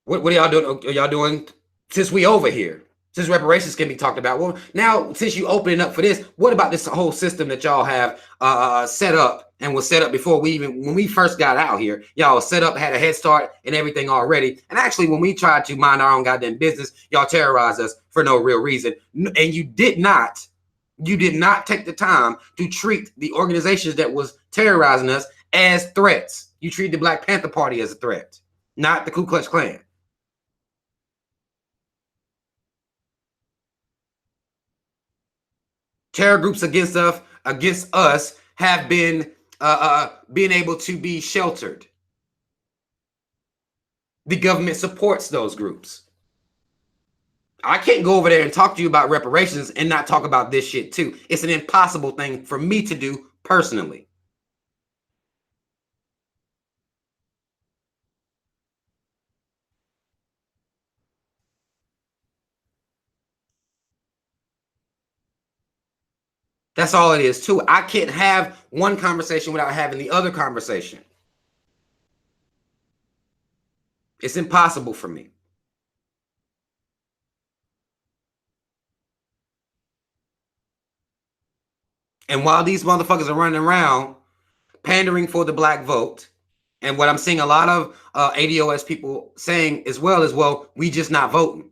What are y'all doing? Are y'all doing since we over here? Since reparations can be talked about. Well, now since you open it up for this, what about this whole system that y'all have set up and was set up before when we first got out here? Y'all set up, had a head start and everything already. And actually, when we tried to mind our own goddamn business, y'all terrorized us for no real reason. And you did not take the time to treat the organizations that was terrorizing us as threats. You treated the Black Panther Party as a threat, not the Ku Klux Klan. Terror groups against us have been being able to be sheltered. The government supports those groups. I can't go over there and talk to you about reparations and not talk about this shit too. It's an impossible thing for me to do personally. That's all it is too. I can't have one conversation without having the other conversation. It's impossible for me. And while these motherfuckers are running around pandering for the black vote, and what I'm seeing a lot of ATOS people saying as well is, well, we just not voting.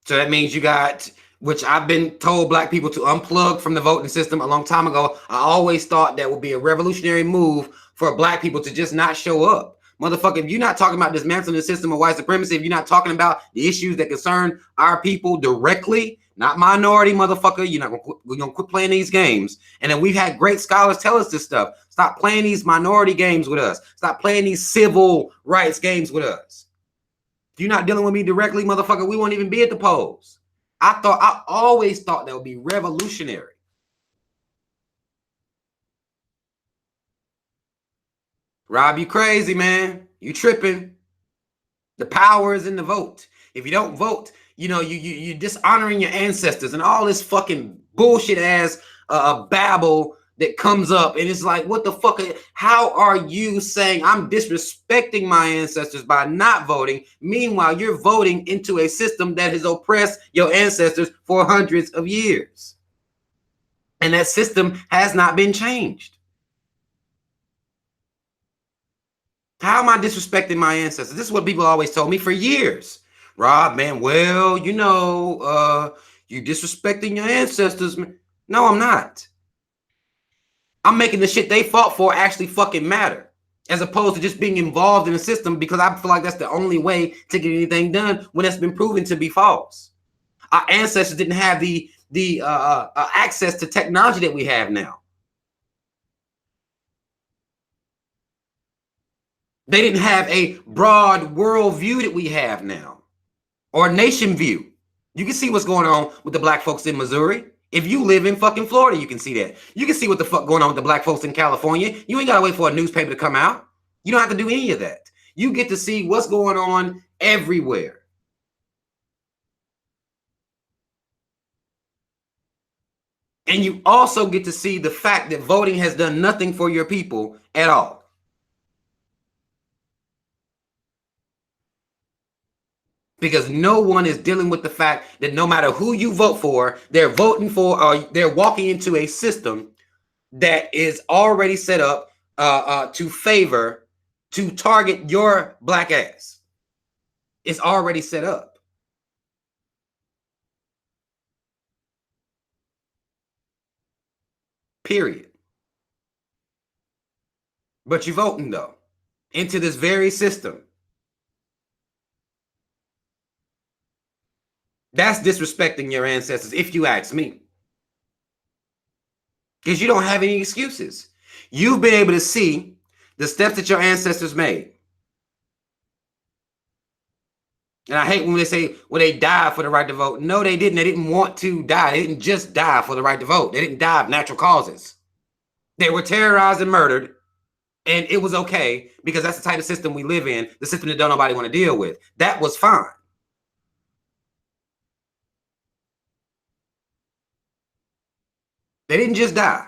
So that means you got, which I've been told black people to unplug from the voting system a long time ago. I always thought that would be a revolutionary move for black people to just not show up. Motherfucker, if you're not talking about dismantling the system of white supremacy, if you're not talking about the issues that concern our people directly, not minority, motherfucker, we're gonna quit playing these games. And then we've had great scholars tell us this stuff. Stop playing these minority games with us. Stop playing these civil rights games with us. If you're not dealing with me directly, motherfucker, we won't even be at the polls. I always thought that would be revolutionary. Rob, you crazy, man. You tripping. The power is in the vote. If you don't vote, you're dishonoring your ancestors and all this fucking bullshit ass babble that comes up. And it's like, what the fuck? How are you saying I'm disrespecting my ancestors by not voting? Meanwhile, you're voting into a system that has oppressed your ancestors for hundreds of years. And that system has not been changed. How am I disrespecting my ancestors? This is what people always told me for years. Rob, man, well, you disrespecting your ancestors. No, I'm not. I'm making the shit they fought for actually fucking matter, as opposed to just being involved in a system because I feel like that's the only way to get anything done when it's been proven to be false. Our ancestors didn't have the access to technology that we have now. They didn't have a broad world view that we have now, or nation view. You can see what's going on with the black folks in Missouri. If you live in fucking Florida, you can see that. You can see what the fuck going on with the black folks in California. You ain't got to wait for a newspaper to come out. You don't have to do any of that. You get to see what's going on everywhere. And you also get to see the fact that voting has done nothing for your people at all. because no one is dealing with the fact that no matter who you vote for, they're voting for, or they're walking into a system that is already set up to target your black ass. It's already set up. Period. But you're voting, though, into this very system. That's disrespecting your ancestors, if you ask me. Because you don't have any excuses. You've been able to see the steps that your ancestors made. And I hate when they say, well, they died for the right to vote. No, they didn't. They didn't want to die. They didn't just die for the right to vote. They didn't die of natural causes. They were terrorized and murdered. And it was okay because that's the type of system we live in, the system that don't nobody want to deal with. That was fine. They didn't just die.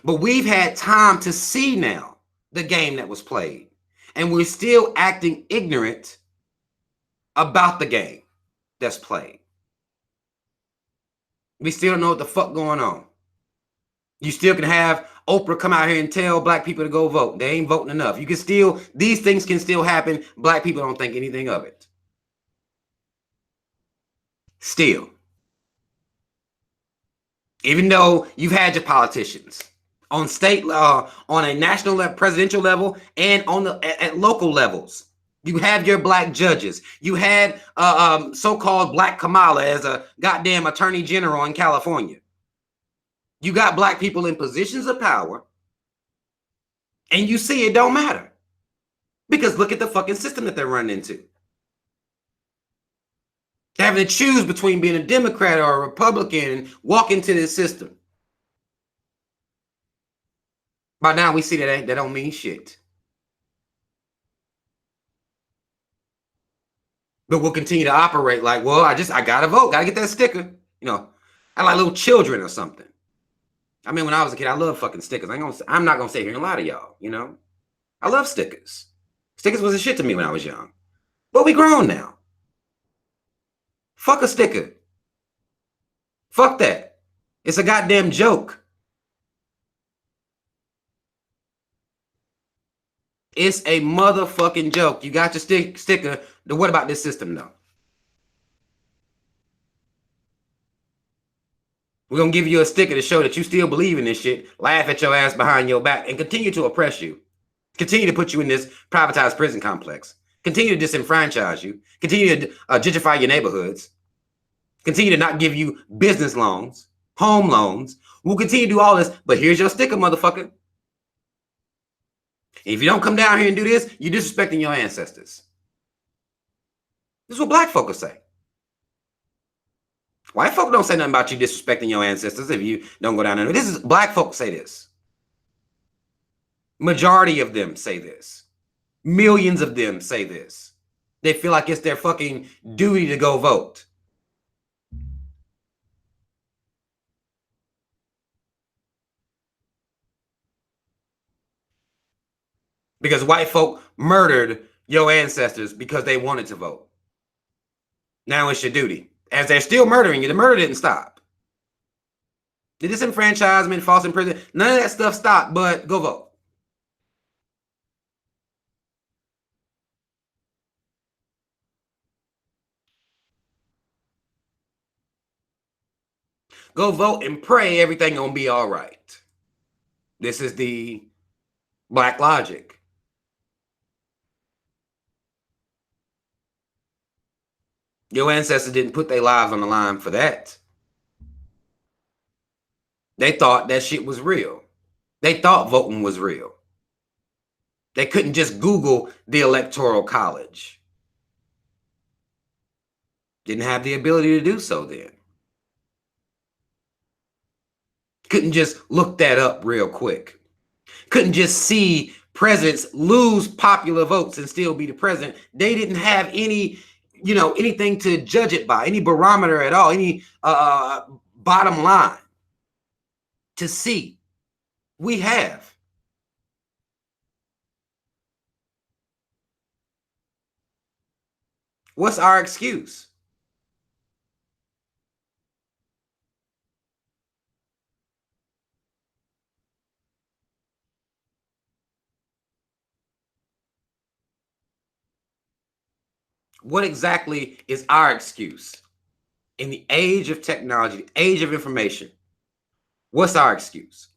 But we've had time to see now the game that was played. And we're still acting ignorant about the game that's played. We still don't know what the fuck going on. You still can have Oprah come out here and tell black people to go vote. They ain't voting enough. You can still, these things can still happen. Black people don't think anything of it. Still. Even though you've had your politicians on state, on a national level, presidential level, and on at local levels. You have your black judges. You had so-called Black Kamala as a goddamn attorney general in California. You got black people in positions of power, and you see it don't matter. Because look at the fucking system that they're running into. They're having to choose between being a Democrat or a Republican and walk into this system. By now we see that don't mean shit. But we'll continue to operate like, well, I gotta vote, gotta get that sticker. You know, I like little children or something. I mean, when I was a kid, I loved fucking stickers. I'm not gonna sit here and lie to y'all, you know. I love stickers. Stickers was a shit to me when I was young. But we grown now. Fuck a sticker. Fuck that. It's a goddamn joke. It's a motherfucking joke. You got your sticker. What about this system, though? We're going to give you a sticker to show that you still believe in this shit, laugh at your ass behind your back, and continue to oppress you. Continue to put you in this privatized prison complex. Continue to disenfranchise you. Continue to gentrify your neighborhoods. Continue to not give you business loans, home loans. We'll continue to do all this, but here's your sticker, motherfucker. If you don't come down here and do this, you're disrespecting your ancestors. This is what black folk will say. White folk don't say nothing about you disrespecting your ancestors if you don't go down there. This is black folk say this. Majority of them say this. Millions of them say this. They feel like it's their fucking duty to go vote. Because white folk murdered your ancestors because they wanted to vote. Now it's your duty. As they're still murdering you, the murder didn't stop. The disenfranchisement, false imprisonment, none of that stuff stopped, but go vote. Go vote and pray everything gonna be all right. This is the black logic. Your ancestors didn't put their lives on the line for that. They thought that shit was real. They thought voting was real. They couldn't just Google the Electoral College. Didn't have the ability to do so then. Couldn't just look that up real quick. Couldn't just see presidents lose popular votes and still be the president. They didn't have any, anything to judge it by, any barometer at all, any bottom line to see. We have. What's our excuse? What exactly is our excuse? In the age of technology, the age of information, what's our excuse?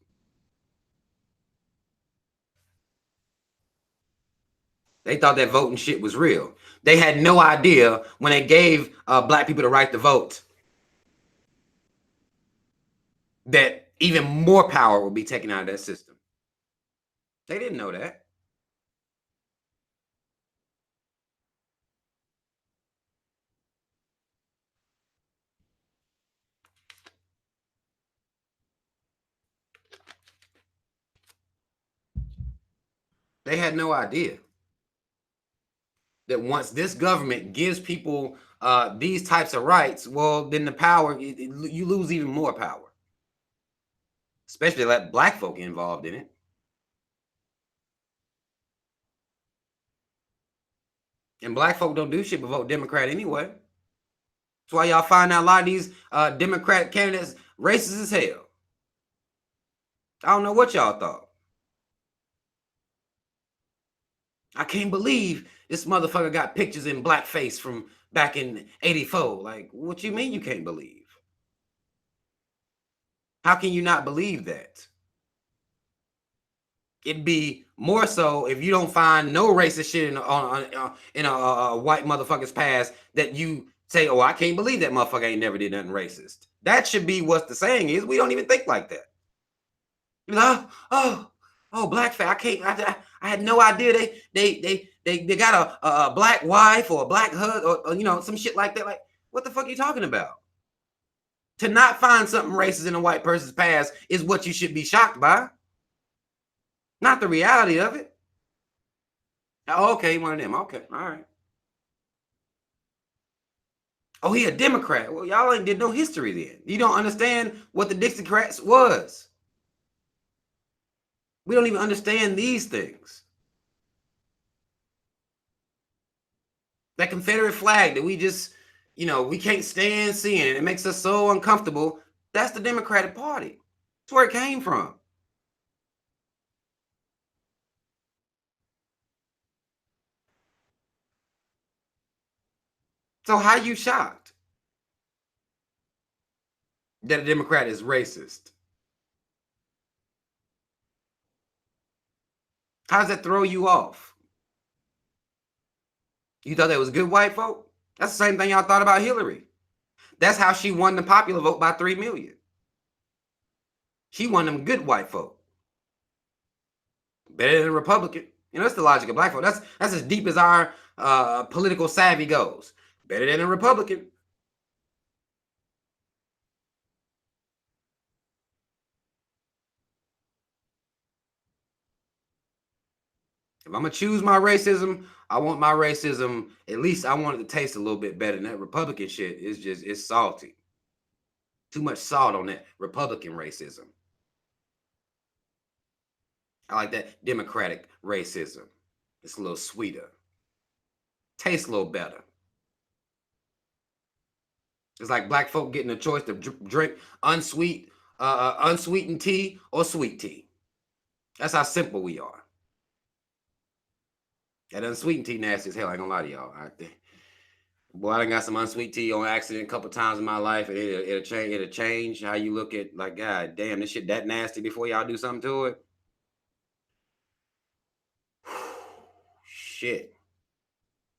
They thought that voting shit was real. They had no idea when they gave black people the right to vote that even more power would be taken out of that system. They didn't know that. They had no idea that once this government gives people these types of rights, well, then the power, you lose even more power, especially let black folk involved in it. And black folk don't do shit but vote Democrat anyway. That's why y'all find out a lot of these Democrat candidates racist as hell. I don't know what y'all thought. I can't believe this motherfucker got pictures in blackface from back in '84. Like, what you mean you can't believe? How can you not believe that? It'd be more so if you don't find no racist shit in a white motherfucker's past that you say, oh, I can't believe that motherfucker ain't never did nothing racist. That should be what the saying is. We don't even think like that. You're like, oh, blackface. I had no idea they got a black wife or a black husband or you know some shit like that. Like, what the fuck are you talking about? To not find something racist in a white person's past is what you should be shocked by, not the reality of it. Oh, okay, one of them. Okay, all right. Oh, he a Democrat. Well, y'all ain't did no history then. You don't understand what the Dixiecrats was. We don't even understand these things. That Confederate flag that we just, you know, we can't stand seeing it. It makes us so uncomfortable. That's the Democratic Party. That's where it came from. So how you shocked that a Democrat is racist? How does that throw you off? You thought that was good white folk? That's the same thing y'all thought about Hillary. That's how she won the popular vote by 3 million. She won them good white folk. Better than a Republican. You know, that's the logic of black folk. That's as deep as our political savvy goes. Better than a Republican. If I'm gonna choose my racism, I want my racism. At least I want it to taste a little bit better than that Republican shit. It's salty. Too much salt on that Republican racism. I like that Democratic racism. It's a little sweeter. Tastes a little better. It's like black folk getting a choice to drink unsweetened tea or sweet tea. That's how simple we are. That unsweetened tea nasty as hell. I ain't gonna lie to y'all. Boy, I done got some unsweet tea on accident a couple times in my life, and it'll change how you look at like, God damn, this shit that nasty before y'all do something to it. Shit.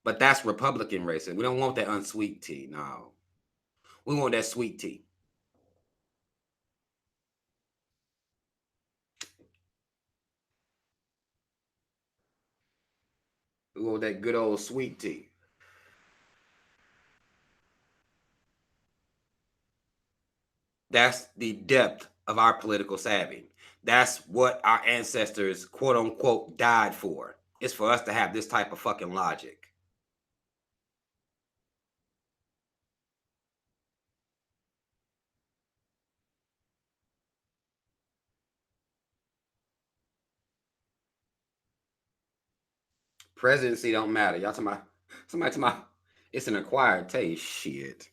But that's Republican racism. We don't want that unsweet tea. No. We want that sweet tea. We want that good old sweet tea. That's the depth of our political savvy. That's what our ancestors, quote unquote, died for. It's for us to have this type of fucking logic. Presidency don't matter. Y'all talking about somebody talking about It's an acquired taste. Shit.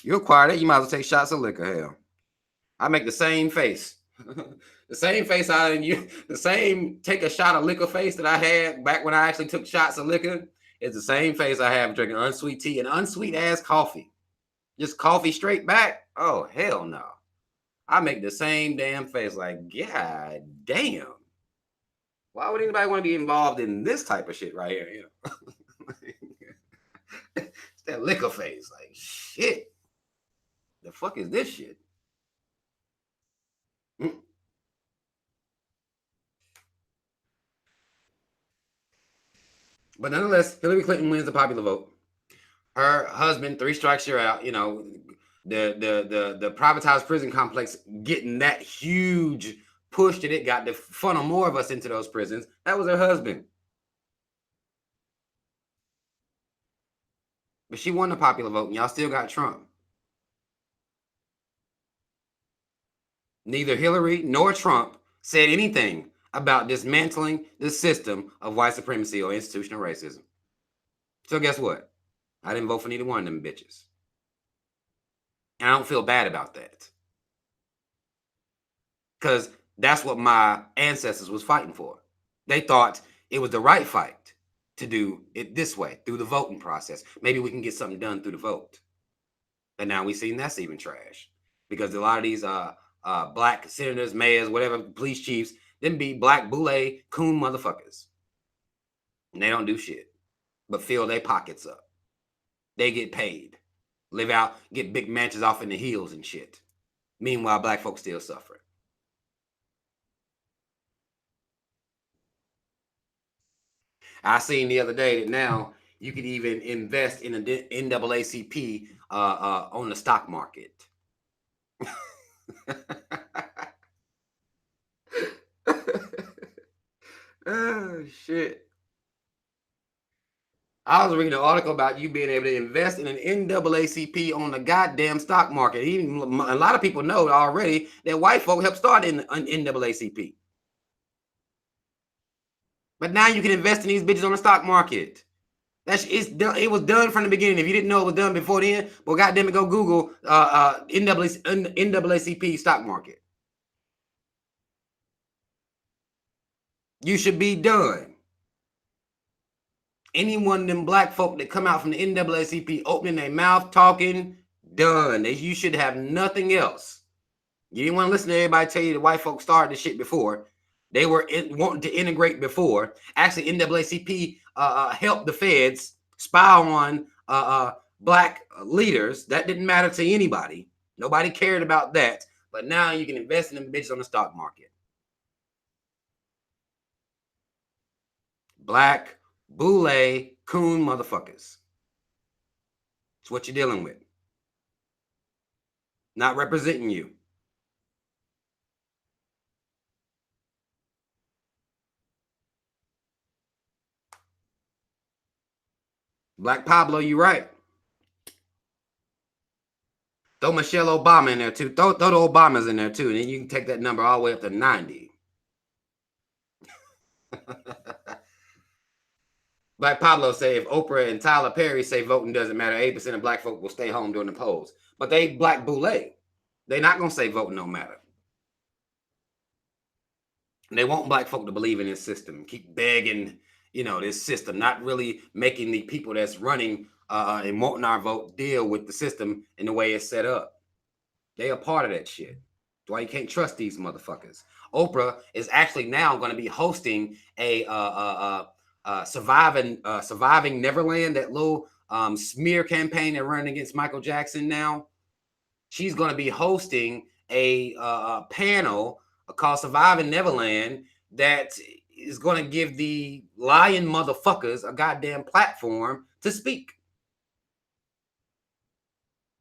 You acquired it, you might as well take shots of liquor. Hell, I make the same face. The same face I and you, the same take a shot of liquor face that I had back when I actually took shots of liquor is the same face I have drinking unsweet tea and unsweet ass coffee. Just coffee straight back. Oh, hell no. I make the same damn face like, God damn. Why would anybody want to be involved in this type of shit right here? You know? It's that liquor face. Like, shit. The fuck is this shit? Mm. But nonetheless, Hillary Clinton wins the popular vote. Her husband, 3 strikes, you're out. You know, the privatized prison complex getting that huge push that it got to funnel more of us into those prisons. That was her husband. But she won the popular vote, and y'all still got Trump. Neither Hillary nor Trump said anything about dismantling the system of white supremacy or institutional racism. So guess what? I didn't vote for neither one of them bitches. And I don't feel bad about that. Because that's what my ancestors was fighting for. They thought it was the right fight to do it this way, through the voting process. Maybe we can get something done through the vote. But now we've seen that's even trash. Because a lot of these black senators, mayors, whatever, police chiefs, them be black boule coon motherfuckers. And they don't do shit but fill their pockets up. They get paid, live out, get big mansions off in the hills and shit. Meanwhile, black folks still suffering. I seen the other day that now you could even invest in the NAACP on the stock market. Oh, shit. I was reading an article about you being able to invest in an NAACP on the goddamn stock market. Even a lot of people know already that white folk helped start an NAACP. But now you can invest in these bitches on the stock market. It was done from the beginning. If you didn't know it was done before then, well, goddamn it, go Google NAACP stock market. You should be done. Any one of them black folk that come out from the NAACP opening their mouth, talking, done. You should have nothing else. You didn't want to listen to everybody tell you the white folks started this shit before. They were wanting to integrate before. Actually, NAACP helped the feds spy on black leaders. That didn't matter to anybody. Nobody cared about that. But now you can invest in them bitches on the stock market. Black boule coon motherfuckers. It's what you're dealing with. Not representing you. Black Pablo, you right. Throw Michelle Obama in there too. Throw the Obamas in there too. And then you can take that number all the way up to 90. Black Pablo say if Oprah and Tyler Perry say voting doesn't matter, 8% of black folk will stay home during the polls. But they black boule. They're not going to say voting don't matter. And they want black folk to believe in this system. Keep begging, this system, not really making the people that's running and wanting our vote deal with the system in the way it's set up. They are part of that shit. That's why you can't trust these motherfuckers. Oprah is actually now going to be hosting a Surviving Neverland, that little smear campaign they're running against Michael Jackson now. She's going to be hosting a panel called Surviving Neverland that is going to give the lying motherfuckers a goddamn platform to speak.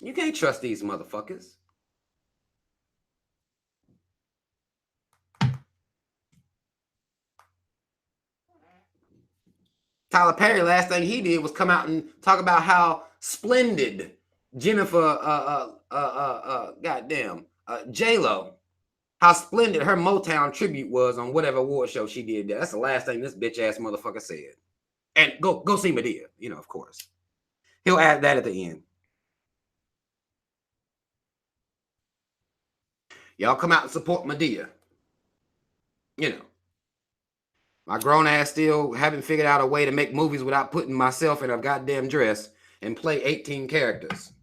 You can't trust these motherfuckers. Tyler Perry, last thing he did was come out and talk about how splendid Jennifer, J-Lo, how splendid her Motown tribute was on whatever award show she did. That's the last thing this bitch ass motherfucker said. And go see Medea, of course. He'll add that at the end. Y'all come out and support Medea. You know, my grown ass still haven't figured out a way to make movies without putting myself in a goddamn dress and play 18 characters.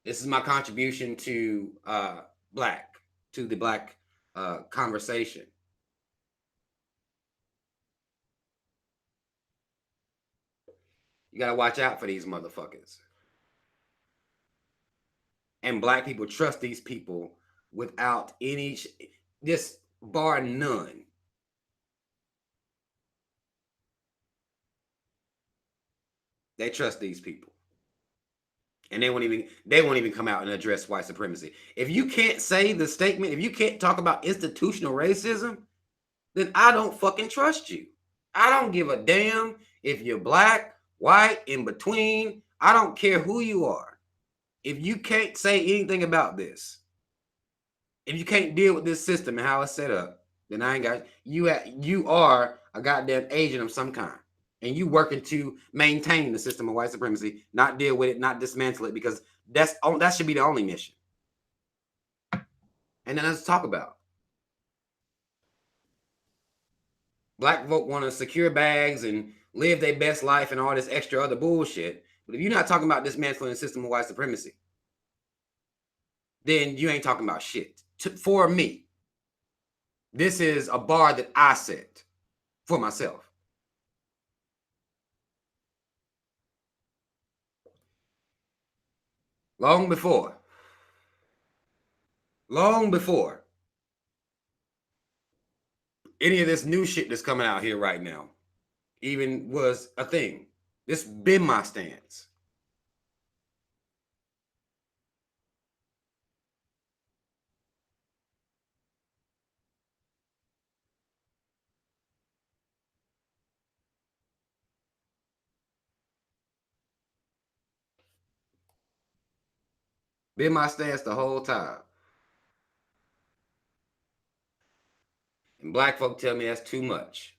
This is my contribution to the black conversation. You gotta watch out for these motherfuckers. And black people trust these people without any, just bar none. They trust these people. And they won't even come out and address white supremacy. If you can't say the statement, if you can't talk about institutional racism, then I don't fucking trust you. I don't give a damn if you're black, white, in between. I don't care who you are. If you can't say anything about this, if you can't deal with this system and how it's set up, then I ain't got you. You are a goddamn agent of some kind, and you working to maintain the system of white supremacy, not deal with it, not dismantle it, because that should be the only mission. And then let's talk about black folk want to secure bags and live their best life and all this extra other bullshit. But if you're not talking about dismantling the system of white supremacy, then you ain't talking about shit. For me, this is a bar that I set for myself. Long before any of this new shit that's coming out here right now even was a thing. This been my stance. Been my stance the whole time. And black folk tell me that's too much.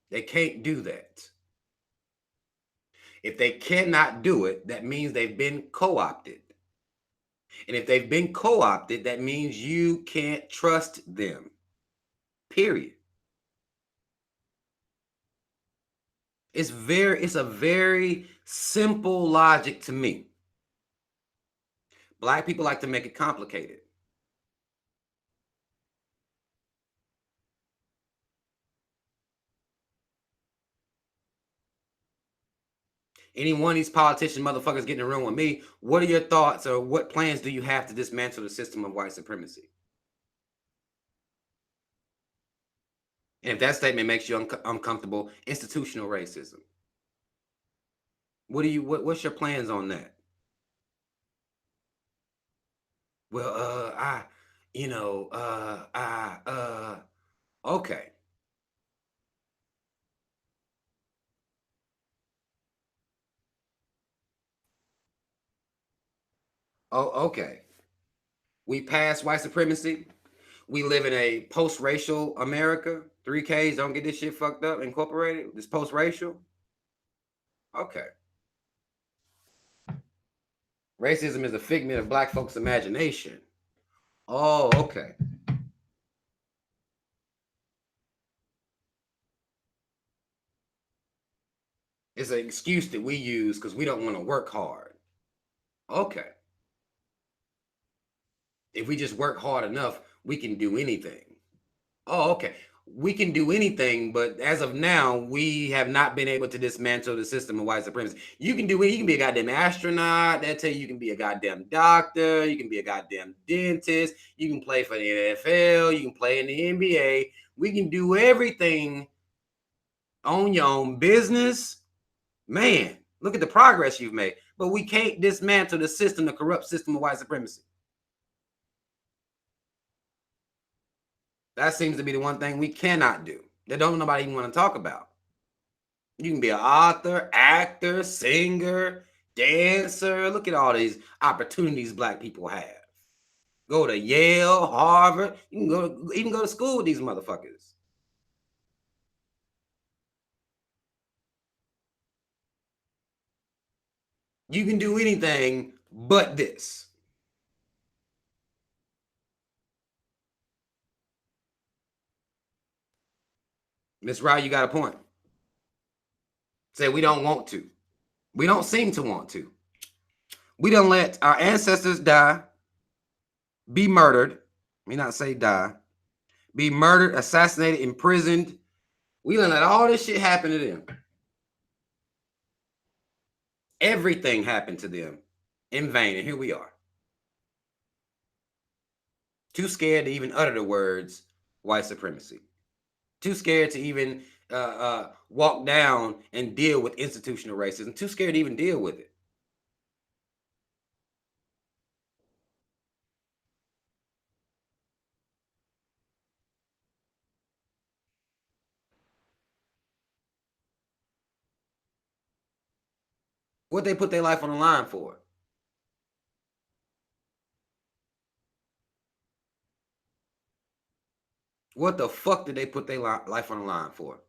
They can't do that. If they cannot do it, that means they've been co-opted. And if they've been co-opted, that means you can't trust them. Period. It's a very simple logic to me. Black people like to make it complicated. Any one of these politician motherfuckers get in the room with me, what are your thoughts or what plans do you have to dismantle the system of white supremacy? And if that statement makes you uncomfortable, institutional racism. What's your plans on that? Well, okay. Oh, okay. We passed white supremacy. We live in a post-racial America. 3Ks, don't get this shit fucked up, incorporated. This post-racial. Okay. Racism is a figment of black folks' imagination. Oh, okay. It's an excuse that we use because we don't want to work hard. Okay. If we just work hard enough, we can do anything. Oh, okay. We can do anything, but as of now, we have not been able to dismantle the system of white supremacy. You can do it. You can be a goddamn astronaut. They tell you can be a goddamn doctor. You can be a goddamn dentist. You can play for the NFL. You can play in the NBA. We can do everything on your own business. Man, look at the progress you've made. But we can't dismantle the system, the corrupt system of white supremacy. That seems to be the one thing we cannot do. That don't nobody even want to talk about. You can be an author, actor, singer, dancer. Look at all these opportunities black people have. Go to Yale, Harvard. You can even go to school with these motherfuckers. You can do anything but this. Miss Rao, you got a point. Say we don't want to. We don't seem to want to. We done let our ancestors die, be murdered. Let me not say die. Be murdered, assassinated, imprisoned. We done let all this shit happen to them. Everything happened to them in vain, and here we are. Too scared to even utter the words white supremacy. Too scared to even walk down and deal with institutional racism. Too scared to even deal with it. What they put their life on the line for? What the fuck did they put their life on the line for?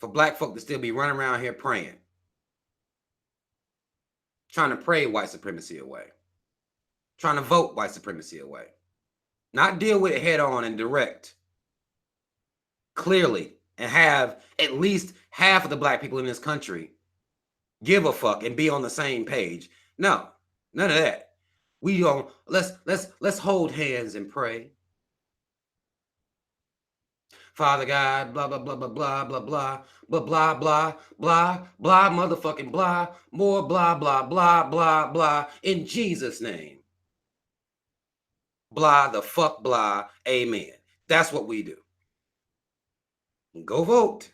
For black folk to still be running around here praying, trying to pray white supremacy away, trying to vote white supremacy away, not deal with it head on and direct, clearly, and have at least half of the black people in this country give a fuck and be on the same page. No, none of that. We don't. Let's hold hands and pray. Father God, blah blah blah blah blah blah blah blah blah blah blah motherfucking blah, more blah blah blah blah blah in Jesus' name. Blah the fuck blah. Amen. That's what we do. Go vote.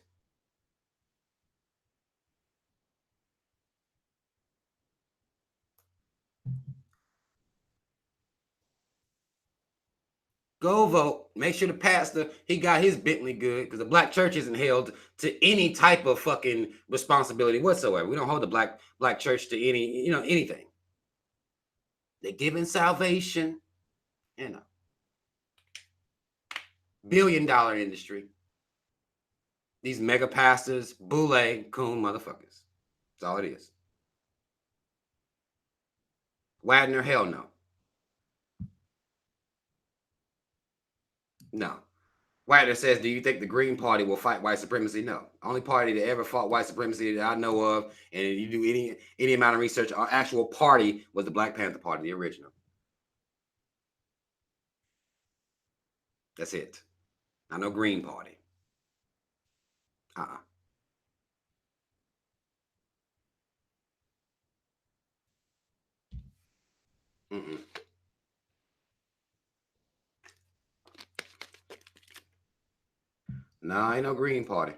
Go vote. Make sure the pastor, he got his Bentley good, because the black church isn't held to any type of fucking responsibility whatsoever. We don't hold the black church to any, anything. They're giving salvation, you know, $1 billion industry. These mega pastors, boule, coon motherfuckers. That's all it is. Wagner, hell no. No. Wagner says, do you think the Green Party will fight white supremacy? No. Only party that ever fought white supremacy that I know of, and you do any amount of research, our actual party was the Black Panther Party, the original. That's it. Not no Green Party. Uh-uh. Mm-mm. No, ain't no Green Party.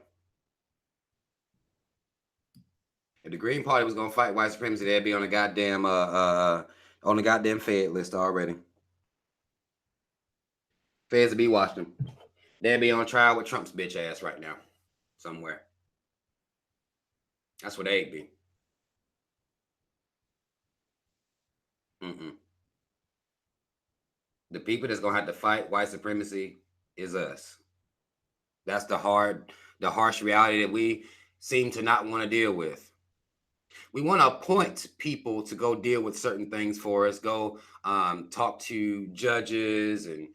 If the Green Party was gonna fight white supremacy, they'd be on the goddamn Fed list already. Feds would be watching them. They'd be on trial with Trump's bitch ass right now, somewhere. That's what they'd be. Mm-mm. The people that's gonna have to fight white supremacy is us. That's the harsh reality that we seem to not want to deal with. We want to appoint people to go deal with certain things for us, go talk to judges, and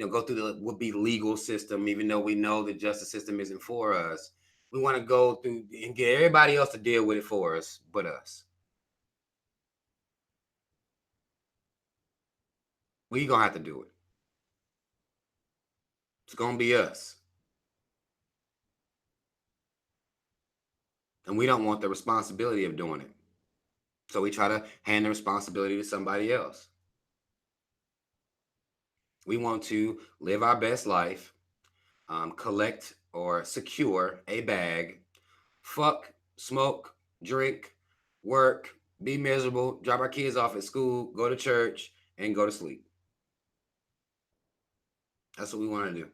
go through the would-be legal system, even though we know the justice system isn't for us. We want to go through and get everybody else to deal with it for us but us. We gonna have to do it. It's gonna be us. And we don't want the responsibility of doing it. So we try to hand the responsibility to somebody else. We want to live our best life, collect or secure a bag, fuck, smoke, drink, work, be miserable, drop our kids off at school, go to church, and go to sleep. That's what we want to do.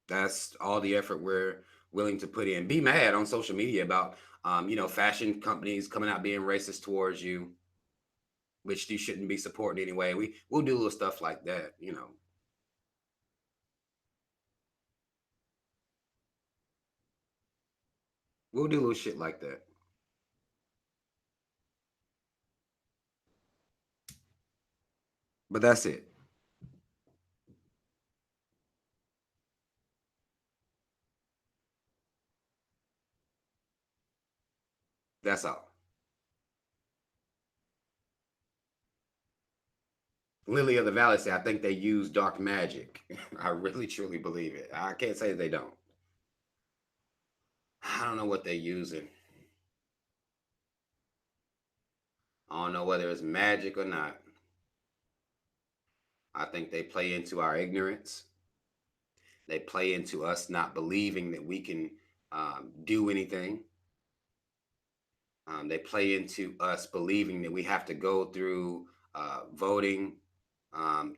That's all the effort we're willing to put in. Be mad on social media about, fashion companies coming out being racist towards you, which you shouldn't be supporting anyway. We'll do little stuff like that. We'll do little shit like that. But that's it. That's all. Lily of the Valley say I think they use dark magic. I really truly believe it. I can't say they don't. I don't know what they're using. I don't know whether it's magic or not. I think they play into our ignorance. They play into us not believing that we can do anything. They play into us believing that we have to go through voting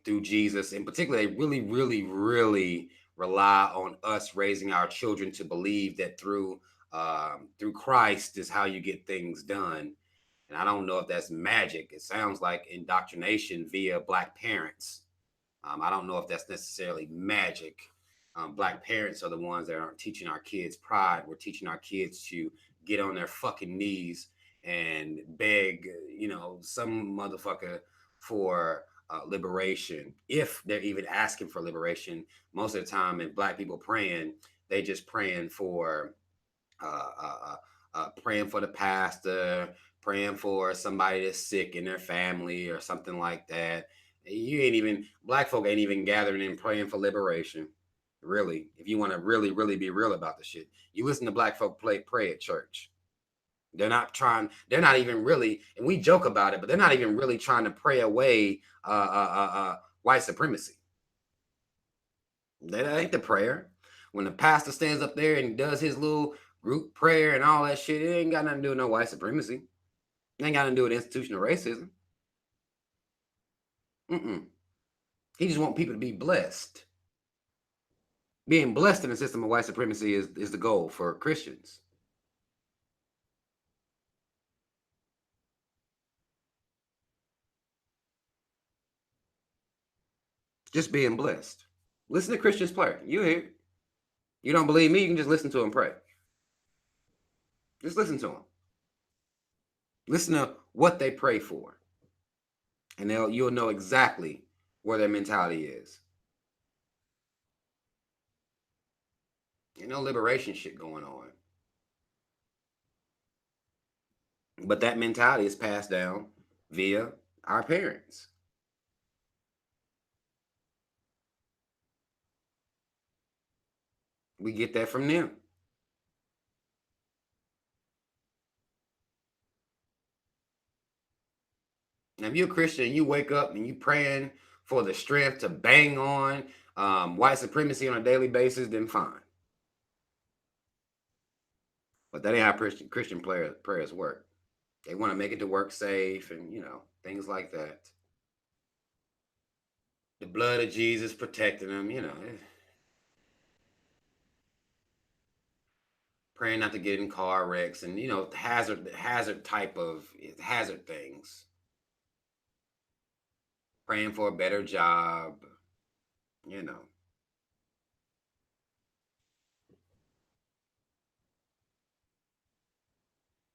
through Jesus. In particular, they really, really, really rely on us raising our children to believe that through Christ is how you get things done. And I don't know if that's magic. It sounds like indoctrination via Black parents. I don't know if that's necessarily magic. Black parents are the ones that aren't teaching our kids pride. We're teaching our kids to get on their fucking knees and beg, some motherfucker for liberation. If they're even asking for liberation, most of the time, if Black people praying, they just uh, uh, praying for the pastor, praying for somebody that's sick in their family or something like that. You ain't even Black folk ain't even gathering and praying for liberation. Really, if you want to really, really be real about the shit, you listen to Black folk pray at church. They're not trying. They're not even really, and we joke about it, but they're not even really trying to pray away white supremacy. That ain't the prayer. When the pastor stands up there and does his little group prayer and all that shit, it ain't got nothing to do with no white supremacy. It ain't got nothing to do with institutional racism. Mm-mm. He just want people to be blessed. Being blessed in the system of white supremacy is the goal for Christians. Just being blessed. Listen to Christians pray. You hear? You don't believe me? You can just listen to them pray. Just listen to them. Listen to what they pray for, and you'll know exactly where their mentality is. Ain't no liberation shit going on. But that mentality is passed down via our parents. We get that from them. Now, if you're a Christian, you wake up and you praying for the strength to bang on white supremacy on a daily basis, then fine. But that ain't how Christian prayers work. They want to make it to work safe and, things like that. The blood of Jesus protecting them. Praying not to get in car wrecks and, hazard type of hazard things. Praying for a better job, you know.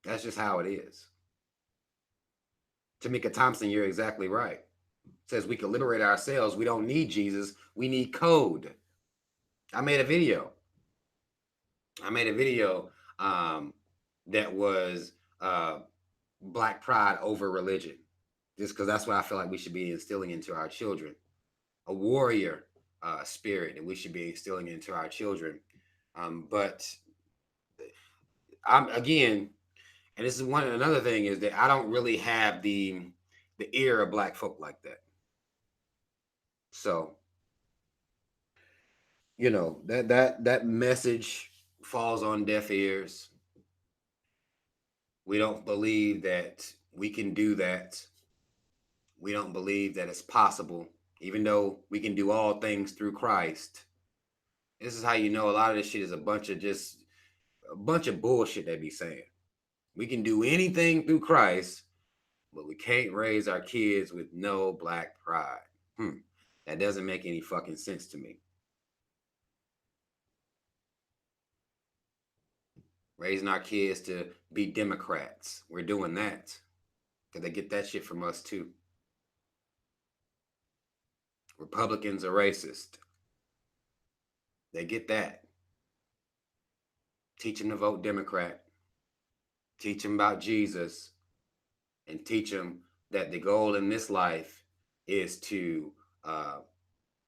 That's just how it is. Tamika Thompson, you're exactly right. Says we can liberate ourselves. We don't need Jesus. We need code. I made a video. I made a video that was Black pride over religion, just because that's what I feel like we should be instilling into our children. A warrior spirit that we should be instilling into our children. But I'm again, and this is another thing is that I don't really have the ear of Black folk like that. So that message falls on deaf ears. We don't believe that we can do that. We don't believe that it's possible, even though we can do all things through Christ. This is how you know a lot of this shit is a bunch of bullshit they be saying. We can do anything through Christ, but we can't raise our kids with no Black pride. That doesn't make any fucking sense to me. Raising our kids to be Democrats. We're doing that. Because they get that shit from us too. Republicans are racist. They get that. Teach them to vote Democrat. Teach them about Jesus. And teach them that the goal in this life is to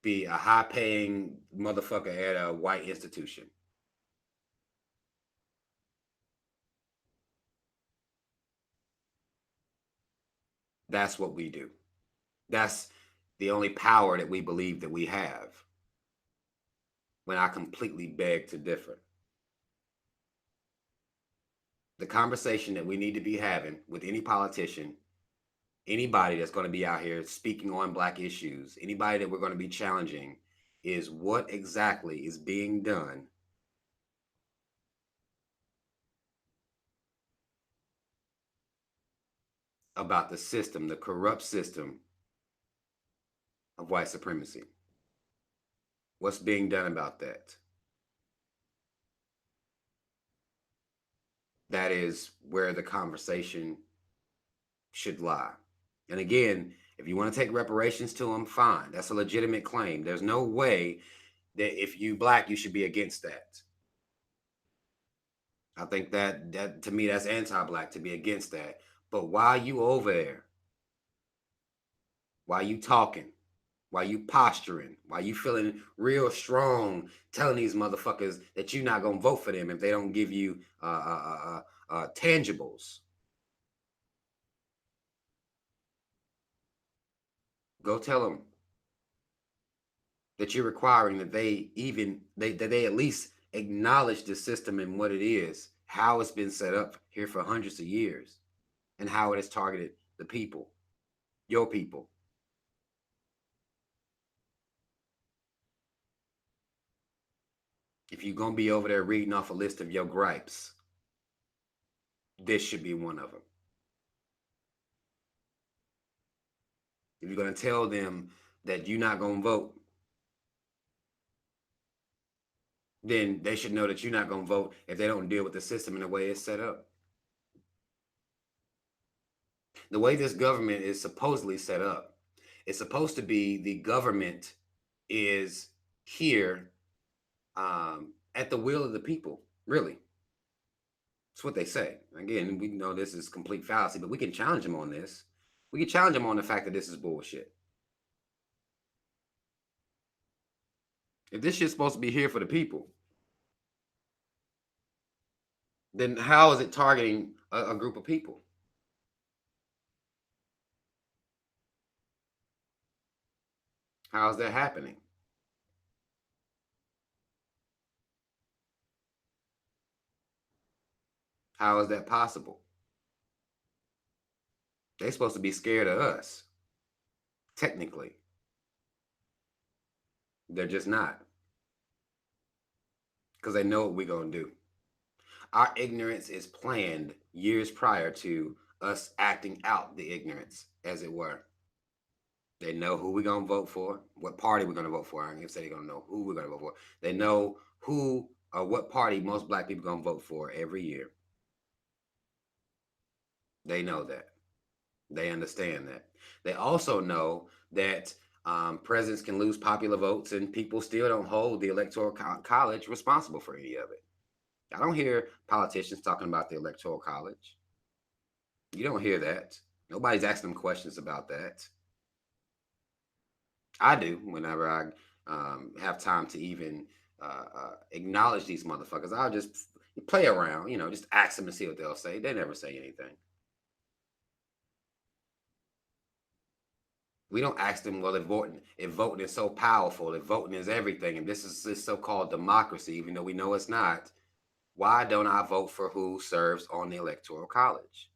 be a high-paying motherfucker at a white institution. That's what we do. That's the only power that we believe that we have, when I completely beg to differ. The conversation that we need to be having with any politician, anybody that's going to be out here speaking on Black issues, anybody that we're going to be challenging, is what exactly is being done about the system, the corrupt system of white supremacy. What's being done about that? That is where the conversation should lie. And again, if you want to take reparations to them, fine. That's a legitimate claim. There's no way that if you Black, you should be against that. I think that to me, that's anti-Black to be against that. But while you over there, while you talking, while you posturing, while you feeling real strong, telling these motherfuckers that you're not gonna vote for them if they don't give you tangibles, go tell them that you're requiring that they at least acknowledge the system and what it is, how it's been set up here for hundreds of years, and how it has targeted the people, your people. If you're gonna be over there reading off a list of your gripes, this should be one of them. If you're gonna tell them that you're not gonna vote, then they should know that you're not gonna vote if they don't deal with the system in the way it's set up. The way this government is supposedly set up, it's supposed to be the government is here at the will of the people, really. That's what they say. Again, we know this is complete fallacy, but we can challenge them on this. We can challenge them on the fact that this is bullshit. If this shit's supposed to be here for the people, then how is it targeting a group of people? How is that happening? How is that possible? They're supposed to be scared of us. Technically, they're just not, because they know what we're going to do. Our ignorance is planned years prior to us acting out the ignorance, as it were. They know who we're going to vote for, what party we're going to vote for. I'm going to say they're going to know who we're going to vote for. They know who or what party most Black people are going to vote for every year. They know that. They understand that. They also know that presidents can lose popular votes and people still don't hold the Electoral College responsible for any of it. I don't hear politicians talking about the Electoral College. You don't hear that. Nobody's asking them questions about that. I do whenever I have time to even acknowledge these motherfuckers. I'll just play around, just ask them and see what they'll say. They never say anything. We don't ask them, well, if voting is so powerful, if voting is everything, and this is this so-called democracy, even though we know it's not, why don't I vote for who serves on the Electoral College?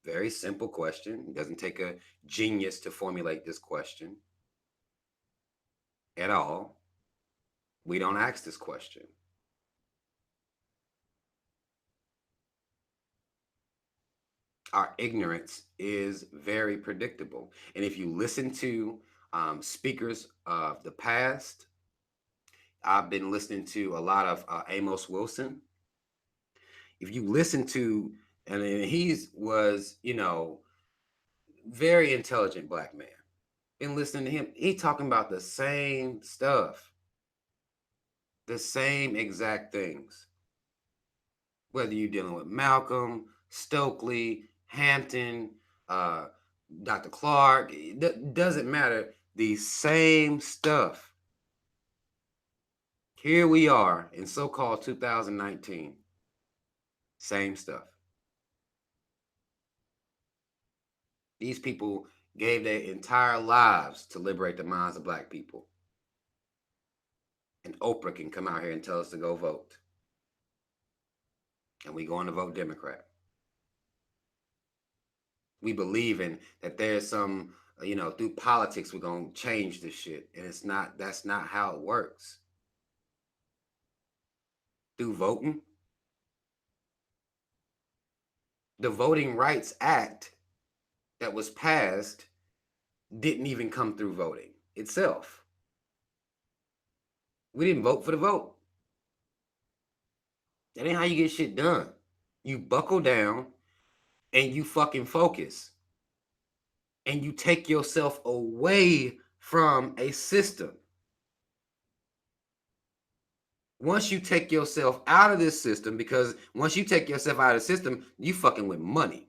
Very simple question. It doesn't take a genius to formulate this question at all. We don't ask this question. Our ignorance is very predictable. And if you listen to speakers of the past, I've been listening to a lot of Amos Wilson. If you listen to, and he was, very intelligent Black man, and listening to him. He talking about the same stuff, the same exact things. Whether you're dealing with Malcolm, Stokely, Hampton, Dr. Clark, it doesn't matter. The same stuff. Here we are in so-called 2019. Same stuff. These people gave their entire lives to liberate the minds of black people. And Oprah can come out here and tell us to go vote. And we going to vote Democrat. We believe in that there's some, through politics, we're going to change this shit. And that's not how it works. Through voting. The Voting Rights Act that was passed didn't even come through voting itself. We didn't vote for the vote. That ain't how you get shit done. You buckle down and you fucking focus. And you take yourself away from a system. Once you take yourself out of this system, because once you take yourself out of the system, you fucking with money.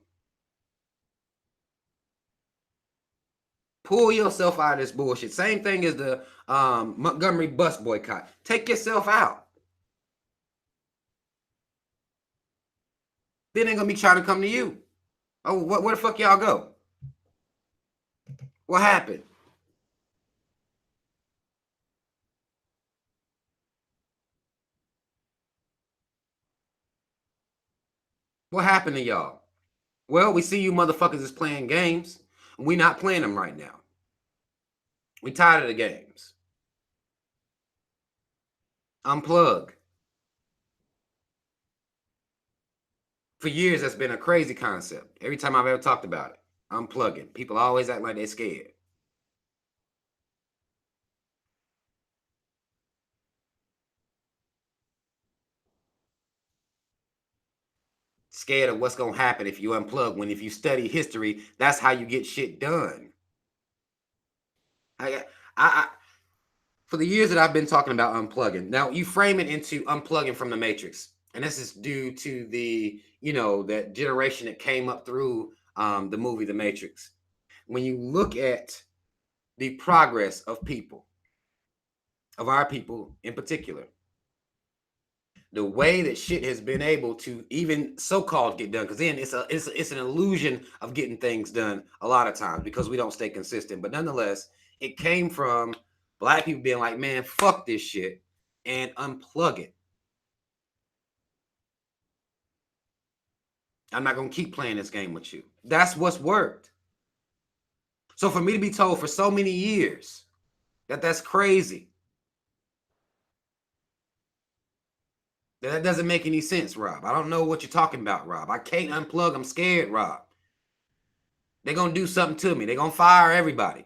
Pull yourself out of this bullshit. Same thing as the Montgomery bus boycott. Take yourself out. Then they're gonna be trying to come to you. Oh, where the fuck y'all go? What happened? What happened to y'all? Well, we see you motherfuckers is playing games. We not playing them right now. We tired of the games. Unplug. For years, that's been a crazy concept. Every time I've ever talked about it, unplugging. People always act like they're scared. Scared of what's gonna happen if you unplug. When if you study history, that's how you get shit done. I for the years that I've been talking about unplugging. Now you frame it into unplugging from the matrix, and this is due to the that generation that came up through the movie The Matrix. When you look at the progress of people, of our people in particular, the way that shit has been able to even so-called get done, because then it's an illusion of getting things done a lot of times because we don't stay consistent. But nonetheless, it came from black people being like, man, fuck this shit and unplug it. I'm not gonna keep playing this game with you. That's what's worked. So for me to be told for so many years that that's crazy, that doesn't make any sense, Rob. I don't know what you're talking about, Rob. I can't unplug. I'm scared, Rob. They're going to do something to me. They're going to fire everybody.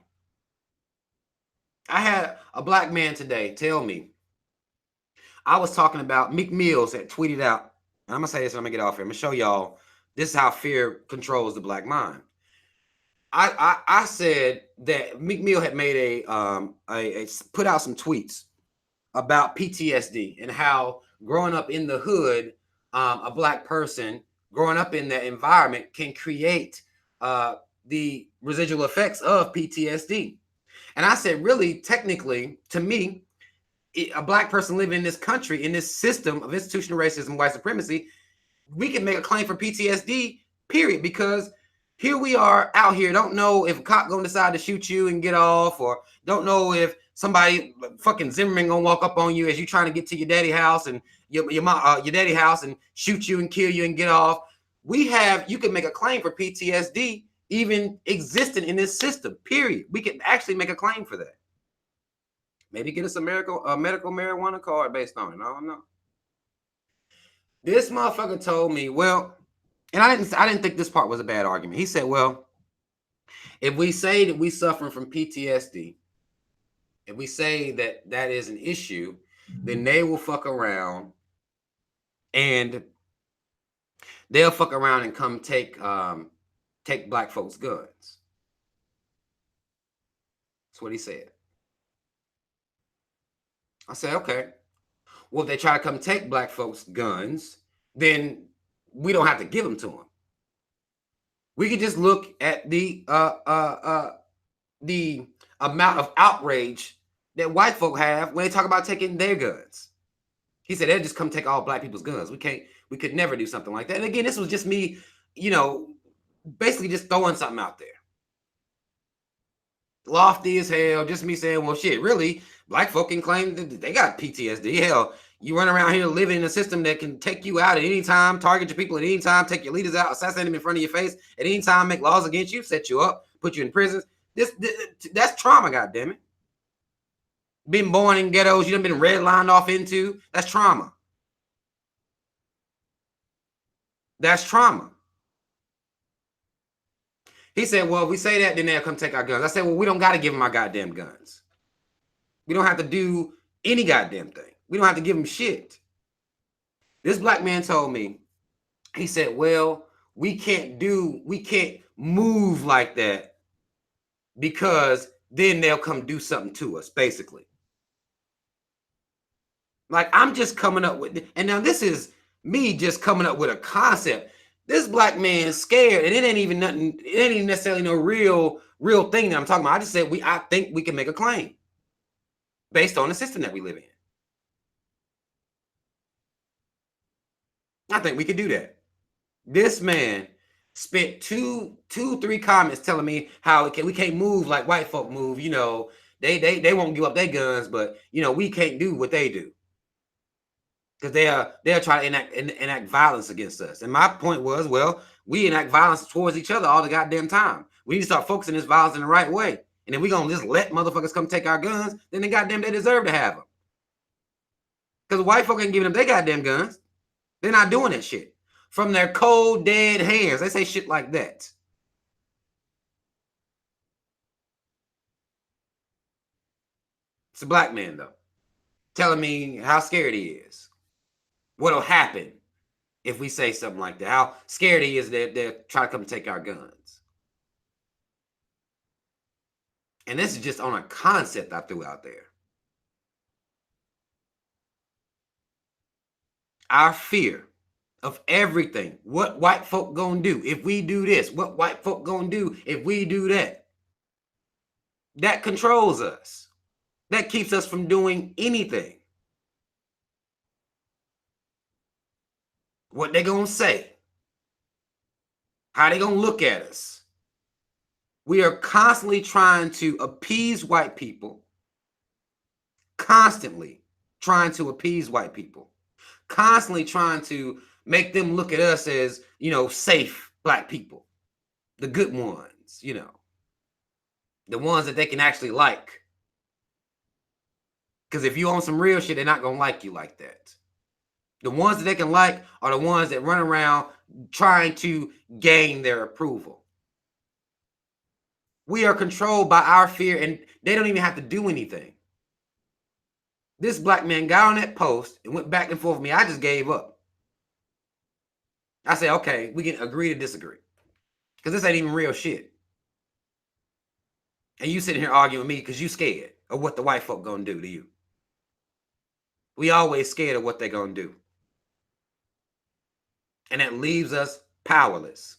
I had a black man today tell me, I was talking about Meek Mills had tweeted out, and I'm going to say this and I'm going to get off here. I'm going to show y'all this is how fear controls the black mind. I said that Meek Mill had made put out some tweets about PTSD and how growing up in the hood, a black person growing up in that environment can create the residual effects of PTSD. And I said, really, technically, to me, a black person living in this country, in this system of institutional racism, white supremacy, we can make a claim for PTSD, period, because here we are out here, don't know if a cop gonna decide to shoot you and get off, or don't know if somebody fucking Zimmerman gonna walk up on you as you trying to get to your daddy house and your daddy house and shoot you and kill you and get off. You can make a claim for PTSD even existing in this system, period. We can actually make a claim for that. Maybe get us a medical marijuana card based on it. I don't know. This motherfucker told me, well, and I didn't think this part was a bad argument. He said, well, if we say that we suffering from PTSD, if we say that that is an issue, then they will fuck around and they'll fuck around and come take black folks' guns. That's what he said. I said, okay. Well, if they try to come take black folks' guns, then we don't have to give them to them. We could just look at the amount of outrage that white folk have when they talk about taking their guns. He said they'll just come take all black people's guns. We could never do something like that. And again, this was just me, basically just throwing something out there. Lofty as hell, just me saying, well, shit, really, black folk can claim that they got PTSD. Hell, you run around here living in a system that can take you out at any time, target your people at any time, take your leaders out, assassinate them in front of your face at any time, make laws against you, set you up, put you in prisons. That's trauma, goddammit. Been born in ghettos, you done been redlined off into. That's trauma. That's trauma. He said, well, if we say that, then they'll come take our guns. I said, well, we don't got to give them our goddamn guns. We don't have to do any goddamn thing. We don't have to give them shit. This black man told me, he said, well, we can't move like that because then they'll come do something to us, basically. Like, I'm just coming up with, and now this is me just coming up with a concept. This black man is scared, and it ain't even nothing. It ain't even necessarily no real thing that I'm talking about. I just said I think we can make a claim based on the system that we live in. I think we could do that. This man spent three comments telling me how we can't move like white folk move. They won't give up their guns, but we can't do what they do. Because they'll try to enact violence against us. And my point was, well, we enact violence towards each other all the goddamn time. We need to start focusing this violence in the right way. And if we're going to just let motherfuckers come take our guns, then they deserve to have them. Because white folk ain't giving them their goddamn guns. They're not doing that shit. From their cold, dead hands. They say shit like that. It's a black man, though, telling me how scared he is. What'll happen if we say something like that? How scared he is that they'll try to come take our guns. And this is just on a concept I threw out there. Our fear of everything. What white folk gonna do if we do this? What white folk gonna do if we do that? That controls us. That keeps us from doing anything. What they gonna say, how they gonna look at us. We are constantly trying to appease white people, constantly trying to appease white people, constantly trying to make them look at us as, safe black people, the good ones, the ones that they can actually like. Because if you own some real shit, they're not gonna like you like that. The ones that they can like are the ones that run around trying to gain their approval. We are controlled by our fear, and they don't even have to do anything. This black man got on that post and went back and forth with me. I just gave up. I said, okay, we can agree to disagree. Because this ain't even real shit. And you sitting here arguing with me because you scared of what the white folk gonna do to you. We always scared of what they're gonna do. And that leaves us powerless.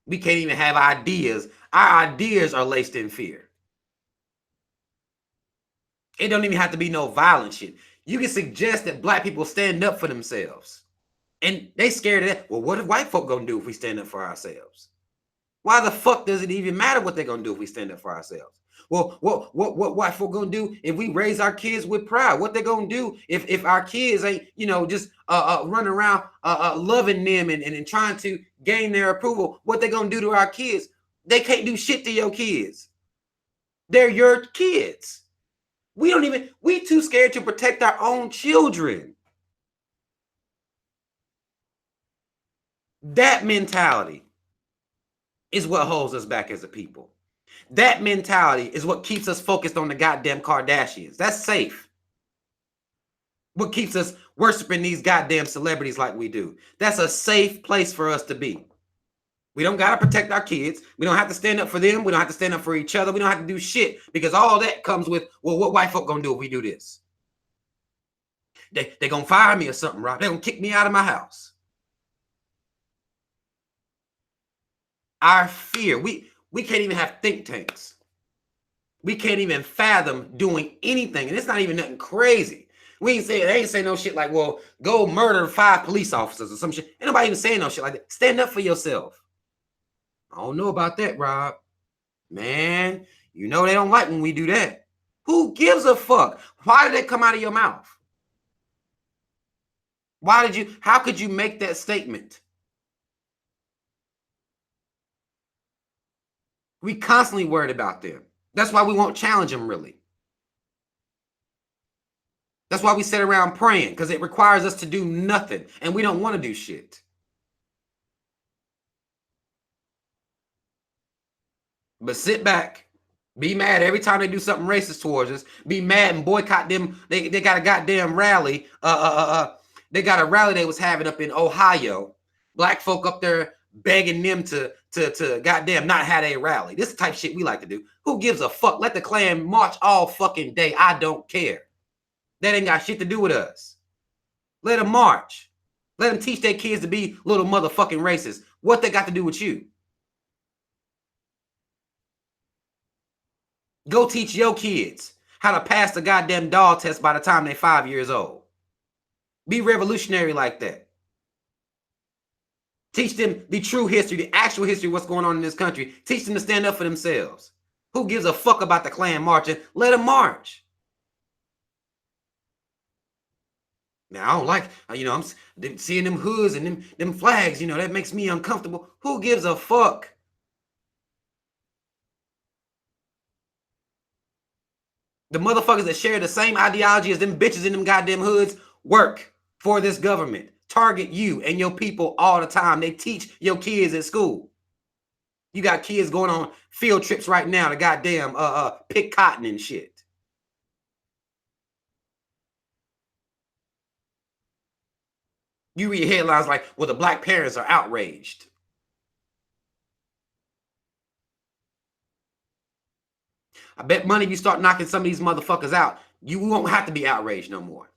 We can't even have ideas. Our ideas are laced in fear. It don't even have to be no violent shit. You can suggest that black people stand up for themselves. And they scared of that. Well, what if white folk gonna do if we stand up for ourselves? Why the fuck does it even matter what they're gonna do if we stand up for ourselves? Well, what white folk gonna do if we raise our kids with pride? What they gonna do if our kids ain't, just running around loving them and trying to gain their approval? What they gonna do to our kids? They can't do shit to your kids. They're your kids. We too scared to protect our own children. That mentality is what holds us back as a people. That mentality is what keeps us focused on the goddamn Kardashians. That's safe. What keeps us worshiping these goddamn celebrities like we do. That's a safe place for us to be. We don't got to protect our kids. We don't have to stand up for them. We don't have to stand up for each other. We don't have to do shit because all that comes with, well, what white folk gonna do if we do this? They gonna fire me or something, right? They gonna kick me out of my house. Our fear, we can't even have think tanks. We can't even fathom doing anything, and it's not even nothing crazy. They ain't saying no shit like, well, go murder 5 police officers or some shit. Ain't nobody even saying no shit like that. Stand up for yourself. I don't know about that, Rob. Man, you know they don't like when we do that. Who gives a fuck? Why did it come out of your mouth? How could you make that statement? We constantly worried about them. That's why we won't challenge them, really. That's why we sit around praying, because it requires us to do nothing, and we don't want to do shit. But sit back, be mad every time they do something racist towards us. Be mad and boycott them. They got a goddamn rally. They got a rally they was having up in Ohio. Black folk up there begging them to goddamn not have a rally. This is the type of shit we like to do. Who gives a fuck? Let the Klan march all fucking day. I don't care. That ain't got shit to do with us. Let them march. Let them teach their kids to be little motherfucking racists. What they got to do with you? Go teach your kids how to pass the goddamn dog test by the time they're 5 years old. Be revolutionary like that. Teach them the true history, the actual history of what's going on in this country. Teach them to stand up for themselves. Who gives a fuck about the Klan marching? Let them march. Now, I don't like, I'm seeing them hoods and them flags, that makes me uncomfortable. Who gives a fuck? The motherfuckers that share the same ideology as them bitches in them goddamn hoods work for this government. Target you and your people all the time. They teach your kids at school. You got kids going on field trips right now to goddamn pick cotton and shit. You read headlines like, well, the black parents are outraged. I bet money if you start knocking some of these motherfuckers out, you won't have to be outraged no more.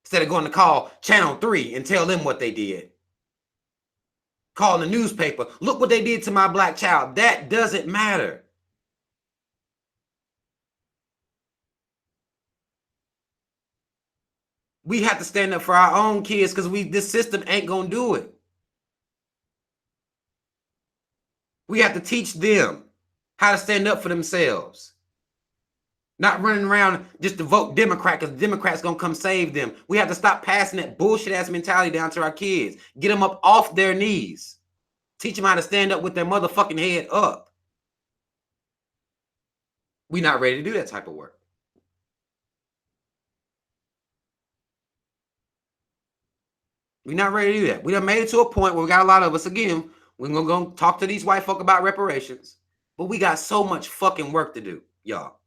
Instead of going to call Channel 3 and tell them what they did. Calling the newspaper, look what they did to my black child. That doesn't matter. We have to stand up for our own kids because this system ain't gonna do it. We have to teach them how to stand up for themselves. Not running around just to vote Democrat because Democrats gonna come save them. We have to stop passing that bullshit ass mentality down to our kids. Get them up off their knees. Teach them how to stand up with their motherfucking head up. We're not ready to do that type of work. We're not ready to do that. We done made it to a point where we got a lot of us, again, we're gonna go talk to these white folk about reparations. But we got so much fucking work to do, y'all.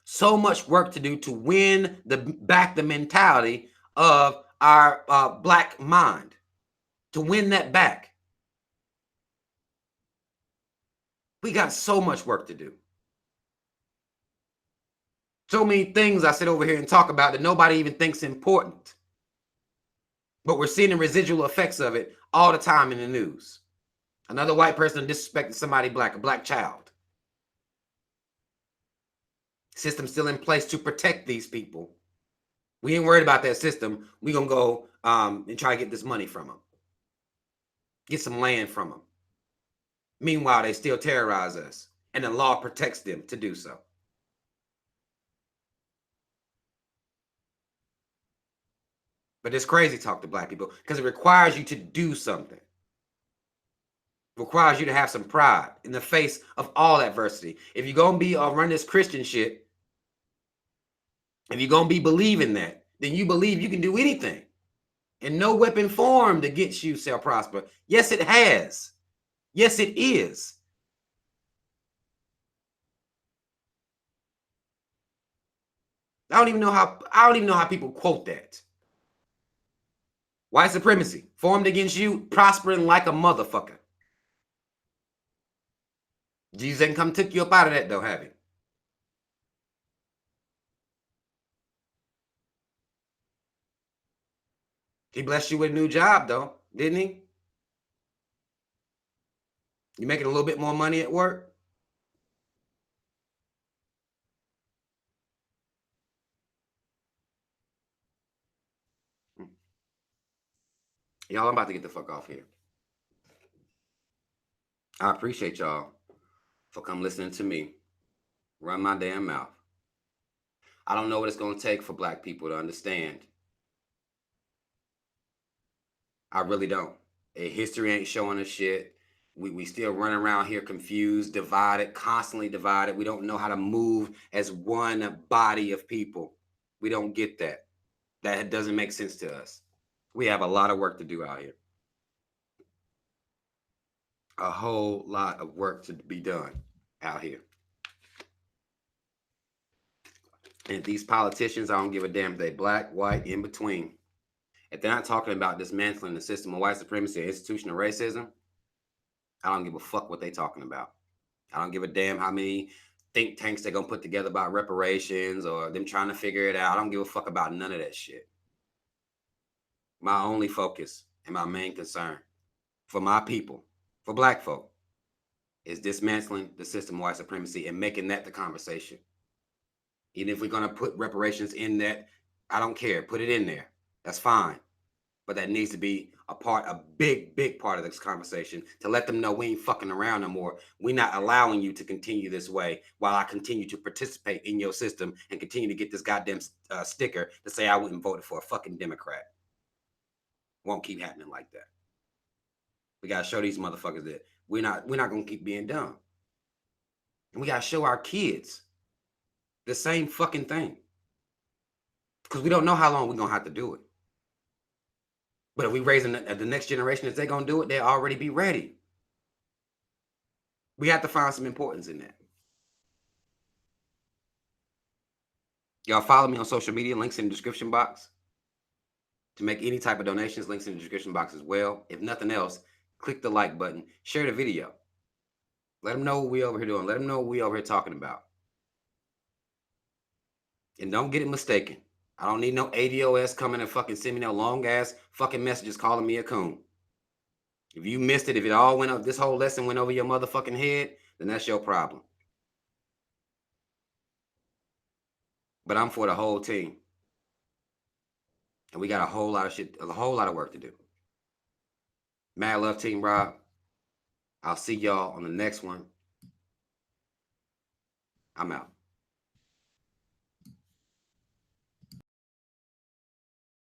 So much work to do to win back the mentality of our black mind. To win that back. We got so much work to do. So many things I sit over here and talk about that nobody even thinks important. But we're seeing the residual effects of it all the time in the news. Another white person disrespecting somebody black, a black child. System still in place to protect these people. We ain't worried about that system. We gonna go and try to get this money from them. Get some land from them. Meanwhile, they still terrorize us, and the law protects them to do so. But it's crazy talk to black people because it requires you to do something. It requires you to have some pride in the face of all adversity. If you're gonna be run this Christian shit, if you're gonna be believing that, then you believe you can do anything. And no weapon formed against you shall prosper. Yes, it has. Yes, it is. I don't even know how people quote that. White supremacy formed against you, prospering like a motherfucker. Jesus ain't come took you up out of that though, have he? He blessed you with a new job though, didn't he? You making a little bit more money at work? Y'all, I'm about to get the fuck off here. I appreciate y'all for come listening to me run my damn mouth. I don't know what it's going to take for black people to understand. I really don't. History ain't showing us shit. We still running around here confused, divided, constantly divided. We don't know how to move as one body of people. We don't get that. That doesn't make sense to us. We have a lot of work to do out here. A whole lot of work to be done out here. And these politicians, I don't give a damn if they black, white, in between. If they're not talking about dismantling the system of white supremacy and institutional racism, I don't give a fuck what they're talking about. I don't give a damn how many think tanks they're going to put together about reparations or them trying to figure it out. I don't give a fuck about none of that shit. My only focus and my main concern for my people, for black folk, is dismantling the system of white supremacy and making that the conversation. Even if we're going to put reparations in that, I don't care. Put it in there. That's fine. But that needs to be a big part of this conversation to let them know we ain't fucking around no more. We're not allowing you to continue this way while I continue to participate in your system and continue to get this goddamn sticker to say I went and voted for a fucking Democrat. Won't keep happening like that. We got to show these motherfuckers that we're not going to keep being dumb. And we got to show our kids the same fucking thing. Because we don't know how long we're going to have to do it. But if we raising the next generation, if they're going to do it, they'll already be ready. We have to find some importance in that. Y'all follow me on social media, links in the description box. To make any type of donations, links in the description box as well. If nothing else, click the like button, share the video. Let them know what we over here doing. Let them know what we over here talking about. And don't get it mistaken. I don't need no ATOS coming and fucking send me no long ass fucking messages calling me a coon. If you missed it, if it all went up, this whole lesson went over your motherfucking head, then that's your problem. But I'm for the whole team. And we got a whole lot of shit, a whole lot of work to do. Mad love, Team Rob. I'll see y'all on the next one. I'm out.